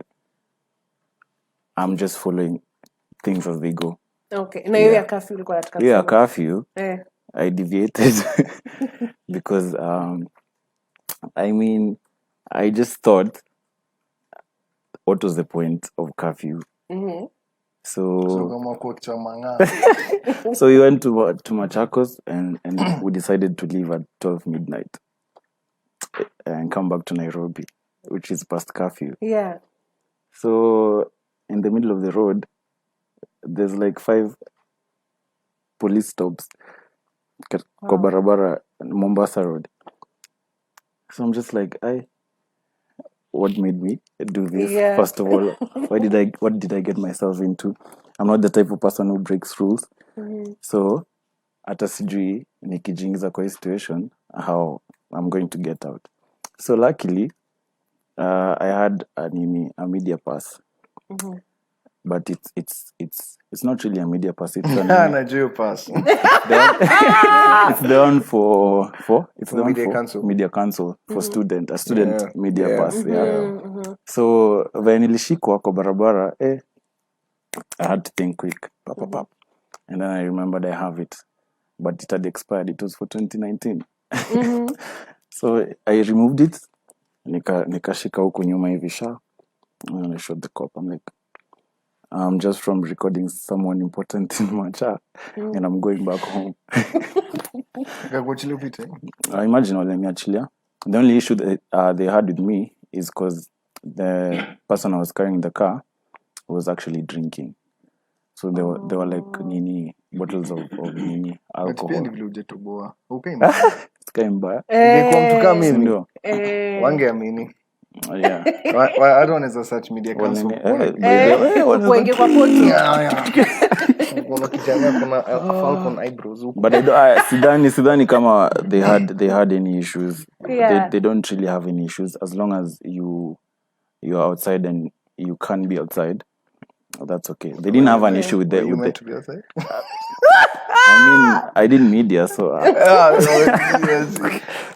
I'm just following things as they go. Okay. Na hiyo ya curfew ulikuwa unataka Yeah, kusema. curfew. I deviated because I mean, I just thought, what was the point of curfew? So kama kucha mang'aa. so we went to Machakos and we decided to leave at 12 midnight and come back to Nairobi, which is past curfew. Yeah. So in the middle of the road, there's like 5 police stops kwa barabara Mombasa Road. So I'm just like, what made me do this? Yeah. First of all, what did I get myself into? I'm not the type of person who breaks rules. So hata sijui nikijiingiza kwa hii situation how I'm going to get out. So luckily I had a media pass. But it's not really a media pass. It's Najua pass. it's the one for it's the one media for council. media council for a student media pass. So when nilishikwa kwa barabara, I had to think quick, pap. And then I remembered I have it, but it had expired. It was for 2019. So I removed it, nikashika huku nyuma hivi sha, and I showed the cop. I'm like, I'm just from recording someone important in Macha, and I'm going back home. I imagine waliniachilia. The only issue that they had with me is because the person I was carrying the car was actually drinking. So they were like bottles of alcohol. It's kind mbaya. Ndio. Wangeamini. Yeah. I don't know such media council. Kuenge kwa koti. But sidhani kama they had any issues. Yeah. They don't really have any issues as long as you're outside and you can be outside. That's okay. They didn't have an issue with that. You meant to be outside? I mean, I did media, so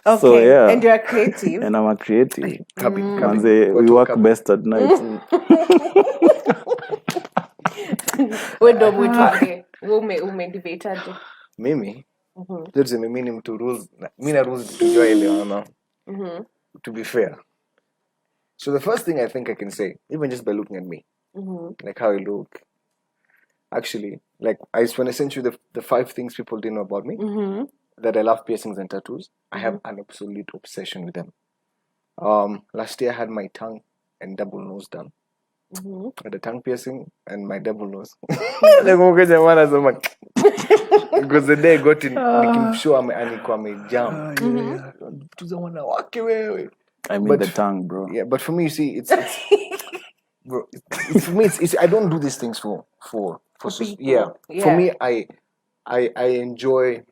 Okay. So yeah. And you're creative. And I'm a creative. We work best at night. Wewe umedeviated. Mimi tuseme mimi ni mtu rules. Mimi na rules tujoelewana. To be fair. So the first thing I think I can say, even just by looking at me, like how I look, actually, like when I sent you the 5 things people didn't know about me, that I love piercings and tattoos, I have an absolute obsession with them. Last year I had my tongue and double nose done. I had a tongue piercing and my double nose. Because the day I got in, nikimshow alikuwa amejam. I mean the tongue, bro. Yeah, but for me, you see, it's bro, for me, I don't do these things for people. yeah. Yeah. For me, I enjoy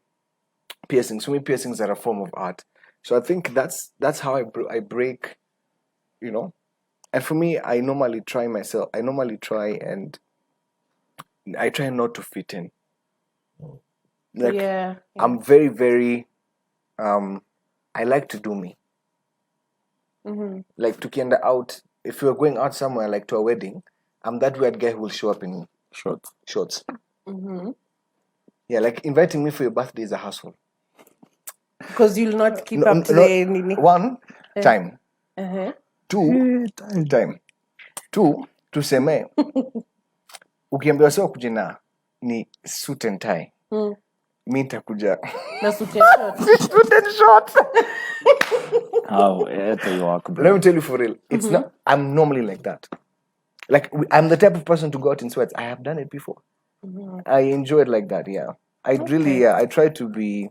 piercings. For me, piercings are a form of art. So I think that's how I break, you know. And for me, I normally try and I try not to fit in. Like Yeah. I'm very, very I like to do me. Like tukienda out, if you're going out somewhere like to a wedding, I'm that weird guy who will show up in shorts. Yeah, like inviting me for your birthday is a hassle. Because you'll not keep No, up to no, the nini. one, time. Uh-huh. Two, time. Two, tuseme ukiambia sio kuja na ni suit and tie. Mi nitakuja Na suit and short. suit and short. How? You walk, bro. Let me tell you for real. It's not. I'm normally like that. Like I'm the type of person to go out in sweats. I have done it before. I enjoy it like that. Yeah. I really. I try to be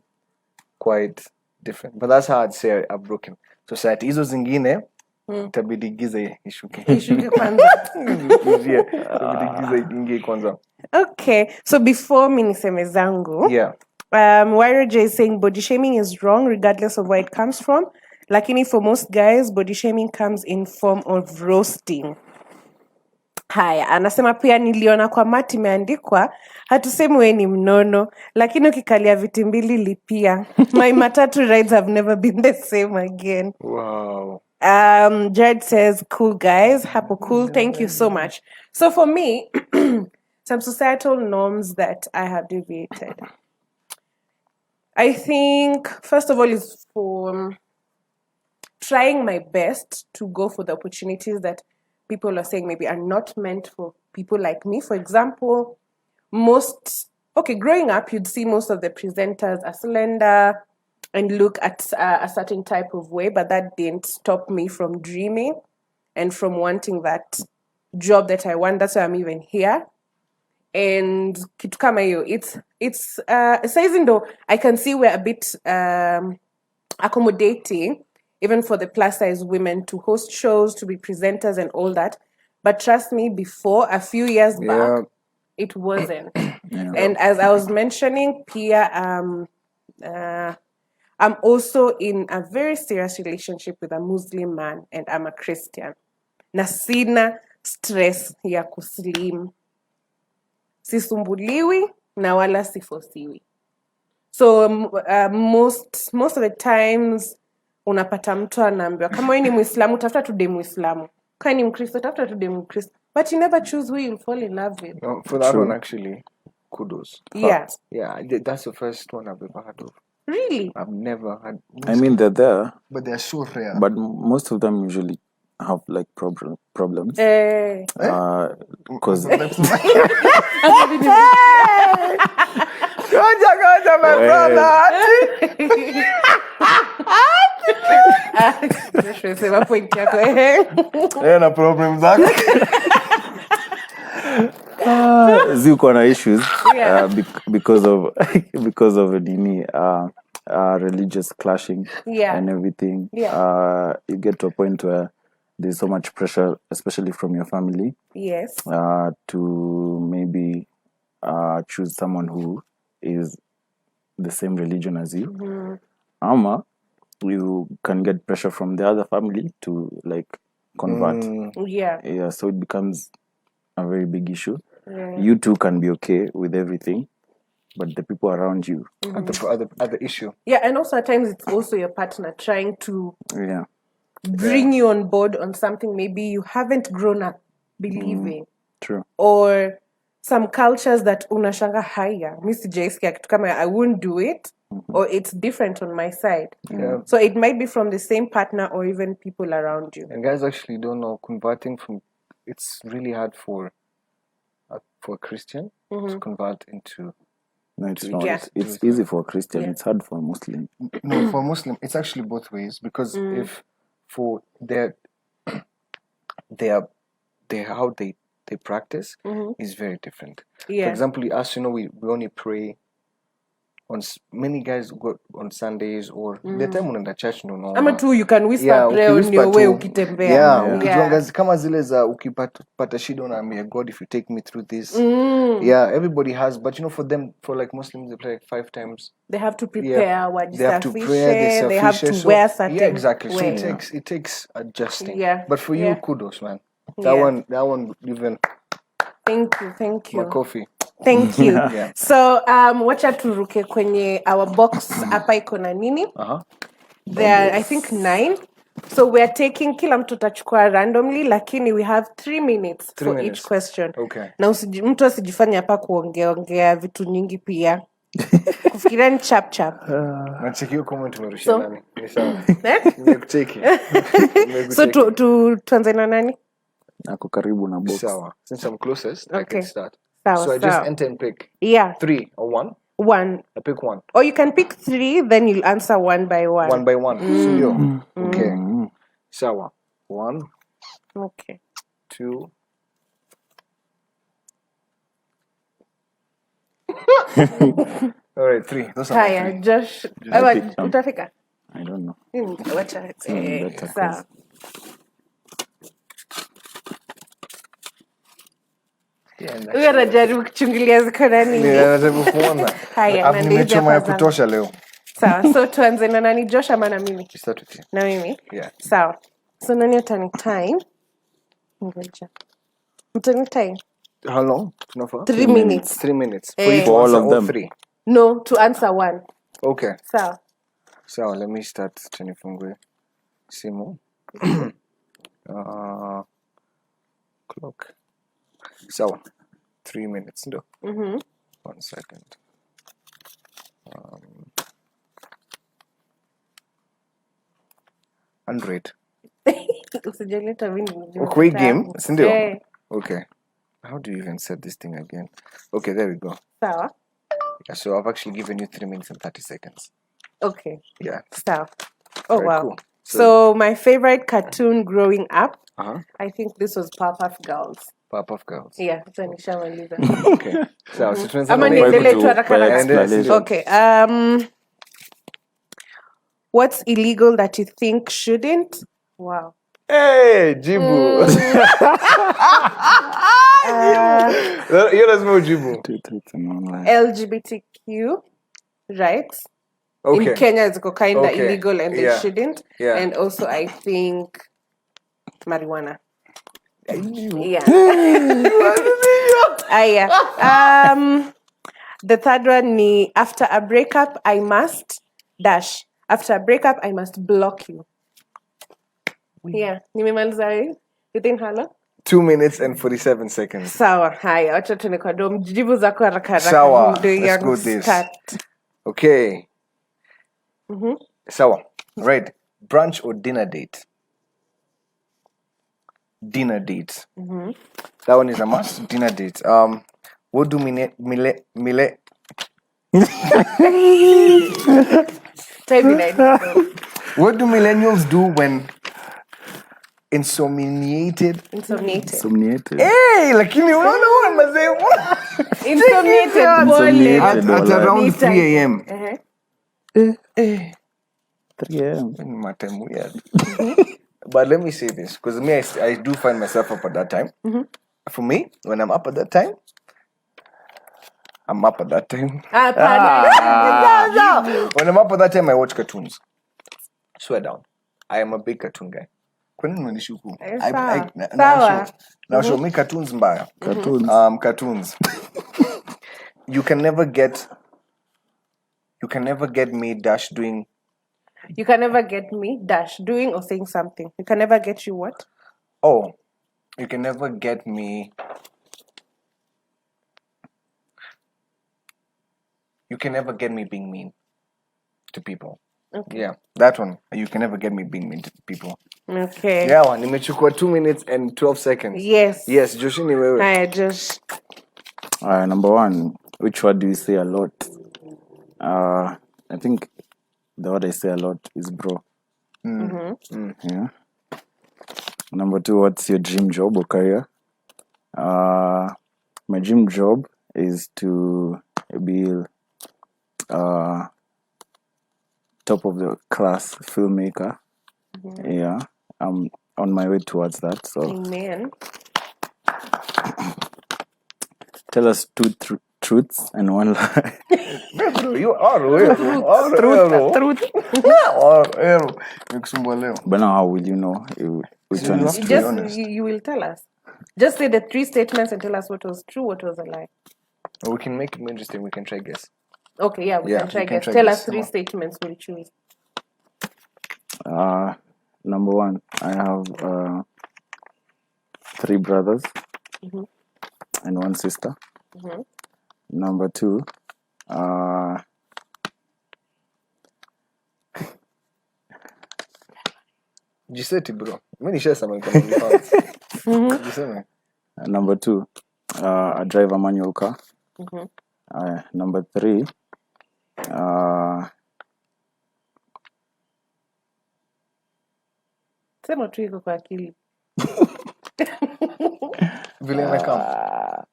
quite different, but that's how I'd say I've broken society. Hizo zingine itabidi giza ishuke. Ishuke kwanza. Itabidi giza ingie kwanza. Okay, so before mi niseme zangu, Yeah. Wyra J is saying body shaming is wrong regardless of where it comes from. Lakini for most guys, body shaming comes in form of roasting. Haya, anasema pia niliona kwa mati imeandikwa hatusemi we ni mnono, lakini ukikalia viti mbili lipia. My matatu rides have never been the same again. Wow. Jared says, cool guys, hapo cool, thank you so much. So for me, some societal norms that I have deviated. I think, first of all, is for trying my best to go for the opportunities that people are saying maybe are not meant for people like me. For example, growing up, you'd see most of the presenters are slender and look at a certain type of way, but that didn't stop me from dreaming and from wanting that job that I want. That's why I'm even here. And kitu kama hiyo, it's even though I can see we're a bit accommodating even for the plus size women to host shows, to be presenters and all that, but trust me, before a few years back it wasn't. And as I was mentioning, Pia, I'm also in a very serious relationship with a Muslim man and I'm a Christian. Na sina stress ya kuslim. Sisumbuliwi na wala sifosiwi. So most of the times unapata mtu anaambiwa kama wewe ni Muislamu tafuta tu demu Muislamu. Kama ni Mkristo tafuta tu demu Mkristo. But you never choose who you'll fall in love with. No, for that one actually, kudos. Yeah. Yeah, that's the first one I've ever heard of. Really? I've never had. I mean, they're there, but they're so rare. but most of them usually have like problems. Because Goja, my brother. Sema point yako Na problem zako. ziko na issues Yeah. because of dini, religious clashing and everything. Yeah. You get to a point where there's so much pressure, especially from your family, Yes. to maybe choose someone who is the same religion as you. Ama you can get pressure from the other family to like convert. Yeah. So it becomes a very big issue. Yeah. You two can be okay with everything, but the people around you Are the issue. Yeah, and also at times it's also your partner trying to bring you on board on something maybe you haven't grown up believing. True. Or some cultures that unashanga haya mi sijaisikia kitu kama I won't do it, or it's different on my side. So it might be from the same partner or even people around you. And guys actually don't know, converting from, it's really hard for a Christian to convert into. No, it's not. Yeah. It's easy for a Christian. It's hard for a Muslim. No, for a Muslim, it's actually both ways, because if for how they practice is very different. For example, us, we only pray many guys go on Sundays or the time unaenda church no Ama tu you can whisper prayer on ukiwhisper your way tu. ukitembea. Yeah, ukijuanga kama zile za ukipata shida unaambia God, if you take me through this. Yeah, everybody has, but for them, for like Muslims, they pray like 5 times. They have to prepare They have to pray, they have to wear certain exactly. way. So it takes adjusting. Yeah. But for you, kudos, man. That one even. Thank you. My coffee. Thank you. Yeah. So wacha turuke kwenye our box hapa iko na nini? There are, I think 9. So we are taking kila mtu tachukua randomly, lakini we have 3 minutes for each question. Okay. Na mtu asijifanye hapa kuongea vitu nyingi pia. Kufikiria ni chap. Nacheki comment umerusha nani? Ni sawa. Nimekucheki. So tuanze na nani? Ako karibu na box. Sawa. Since I'm closest, I can start. Sawa, so I just enter and pick. Yeah. 3 or 1? 1. I pick 1. Or you can pick 3, then you'll answer one by one. 1 by 1. Sindio? Okay. Sawa. 1. Okay. 2. All right, 3. Those are Haya, Josh. Utafika? I don't know. Wacha. Sawa. Huyo anajaribu kuchungulia ziko na nini. Ninajaribu kuona. Haya, nimechoma ya kutosha leo. Sawa, so tuanze na nani? Josh ama na mimi? Start with you. Na mimi? Yeah. Sawa. So nani atani time? Ngoja. Mtani time? How long? 3 minutes. 3 minutes. For all of them. 3. No, to answer 1. Okay. Sawa. So let me start tunifungue simu. Clock. So 3 minutes ndo. 1 second. Android. Usijaleta mimi. Okay, game, sindio? Yeah. Okay. How do you even set this thing again? Okay, there we go. Sawa. Yeah, so I've actually given you 3 minutes and 30 seconds. Okay. Yeah. Sawa. Oh, Very wow. cool. So my favorite cartoon growing up, I think this was Powerpuff Girls. Powerpuff Girls. Yeah, so nishamaliza. Okay. So Ama niendelee tu haraka haraka. Okay. What's illegal that you think shouldn't? Wow. Hey, Jibu. You lazima ujibu. LGBTQ rights. Okay. In Kenya, it's kind of illegal and they shouldn't. Yeah. And also, I think marijuana. Yeah. The third one ni after a breakup, I must dash. After a breakup, I must block you. Yeah. Nimemaliza wewe? You think hala? 2 minutes and 47 seconds. Sawa. Haya, acha tuende kwa dom. Jibu zako haraka haraka. Sawa. Let's go this. Okay. Sawa. Right. Brunch or dinner date? Dinner date. That one is a must. Dinner date. What do What do millennials do when insomniated? Hey, lakini unaona mazee. Insomniated at around 3 a.m. 3 a.m. Matem weird. But let me say this, because me, I do find myself up at that time. For me, when I'm up at that time, I'm up at that time. When I'm up at that time, I watch cartoons. Swear down. I am a big cartoon guy. Now show me cartoons mbaya. Cartoons. You can never get me dash doing. You can never get me dash doing or saying something. You can never get you what? Oh, you can never get me. You can never get me being mean to people. Okay. Yeah, that one. You can never get me being mean to people. Okay. Yeah, one. Nimechukua 2 minutes and 12 seconds. Yes. Yes, Joshini wewe. Hi, Josh. Number 1. Which word do you say a lot? I think the word I say a lot is bro. Yeah. Number 2, what's your dream job or career? My dream job is to be top of the class filmmaker. Yeah, I'm on my way towards that. So Amen. Tell us two truths and one lie. You are Truth. but now how will you know which So one you is have to true? be honest. You will tell us. Just say the 3 statements and tell us what was true, what was a lie. We can make it more interesting. We can try guess. Okay, yeah, we Yeah, can try we can guess. try Tell guess. us 3 Come on. statements we'll choose. Number one, I have 3 brothers and 1 sister. Number 2, Jiseti bro. Mimi nishasema iko na OnlyFans. Jiseme. number 2, I drive a manual car. Number 3, Sema tu iko kwa akili. Vile imekaa.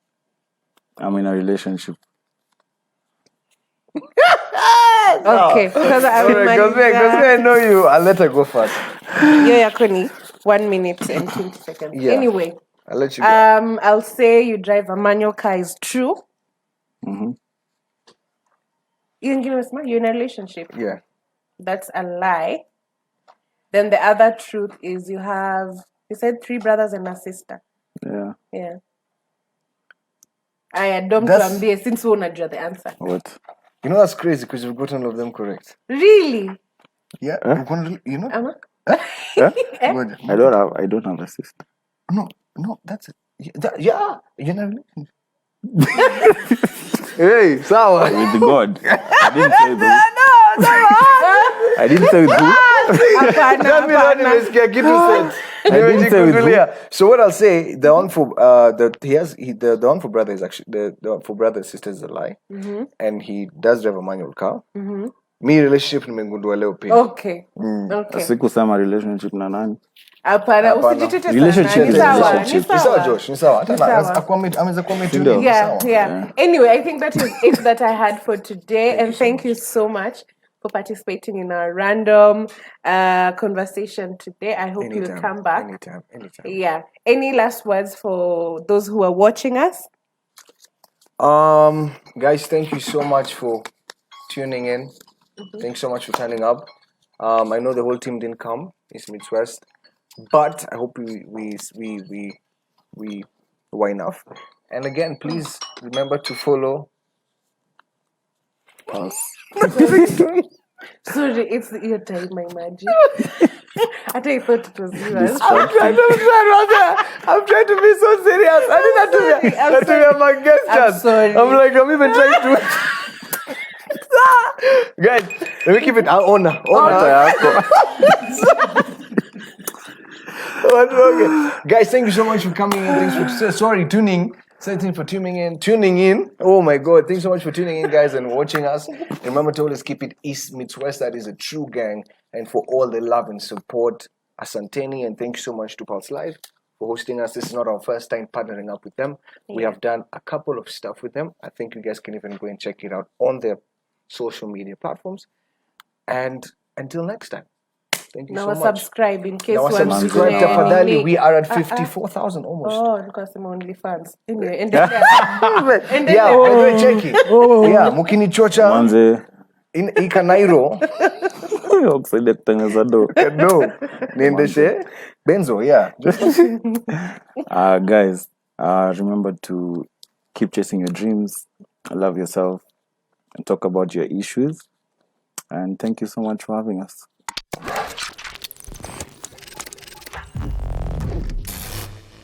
I'm in a relationship. Okay, because Because I know you. I'll let her go first. hiyo yako ni 1 minute and 20 seconds. Yeah. Anyway, I'll let you go. I'll say you drive a manual car is true. You're in a relationship. Yeah. That's a lie. Then the other truth is you said 3 brothers and a sister. Yeah. Yeah. I don't That's- tuambie since wewe unajua the answer. What? You know that's crazy because you've gotten all of them correct. Really? Yeah. You know? Ama? Good. I don't have a sister. No, that's it. Yeah. You're not. Hey, sawa. With God. I didn't say who. I didn't say who. Hapana. Nimesikia kitu said. I didn't say with who. So what I'll say, the one for the one for brother is actually the one for brother and sister is a lie, and he does drive a manual car. Me relationship nimegundua leo pia. Okay. Okay. Sikusema relationship na nani. Hapana, usijitete Relationship sana. Ni is sawa, relationship. ni Ni sawa sawa. Josh, ni sawa. Hata Ni sawa. ameweza kuwa Ndio. metulia. Yeah. Anyway, I think that is it that I had for today. And thank you so much for participating in our random conversation today. I hope you'll come back. Anytime. Yeah. Any last words for those who are watching us? Guys, thank you so much for tuning in. Thanks so much for turning up. I know the whole team didn't come. It's Midwest, but I hope we were enough. And again, please remember to follow. Pass. Sorry, it's your time, my magic. I thought it was yours. I'm trying to be so serious. I didn't have to be my guest. I'm sorry. I'm even trying to. Guys, let me keep it honor. Okay. Guys, thank you so much for coming in. Thanks for tuning in. Oh my God, thanks so much for tuning in, guys, and watching us. Remember to always keep it East meets West. That is a true gang. And for all the love and support, Asanteni, and thank you so much to Pulse Live for hosting us. This is not our first time partnering up with them. We have done a couple of stuff with them. I think you guys can even go and check it out on their social media platforms. And until next time, thank you Now so much. subscribe in case Now you want to subscribe, do tafadhali. any- We are at 54,000 almost. Oh, because I'm only fans. Anyway, endelea. Yeah, by the way, check it. Yeah, mukinichocha Manze. ikanairo. Okusaidia kutengeneza do. No, niendeshe benzo. Yeah. Guys, remember to keep chasing your dreams, love yourself, and talk about your issues. And thank you so much for having us.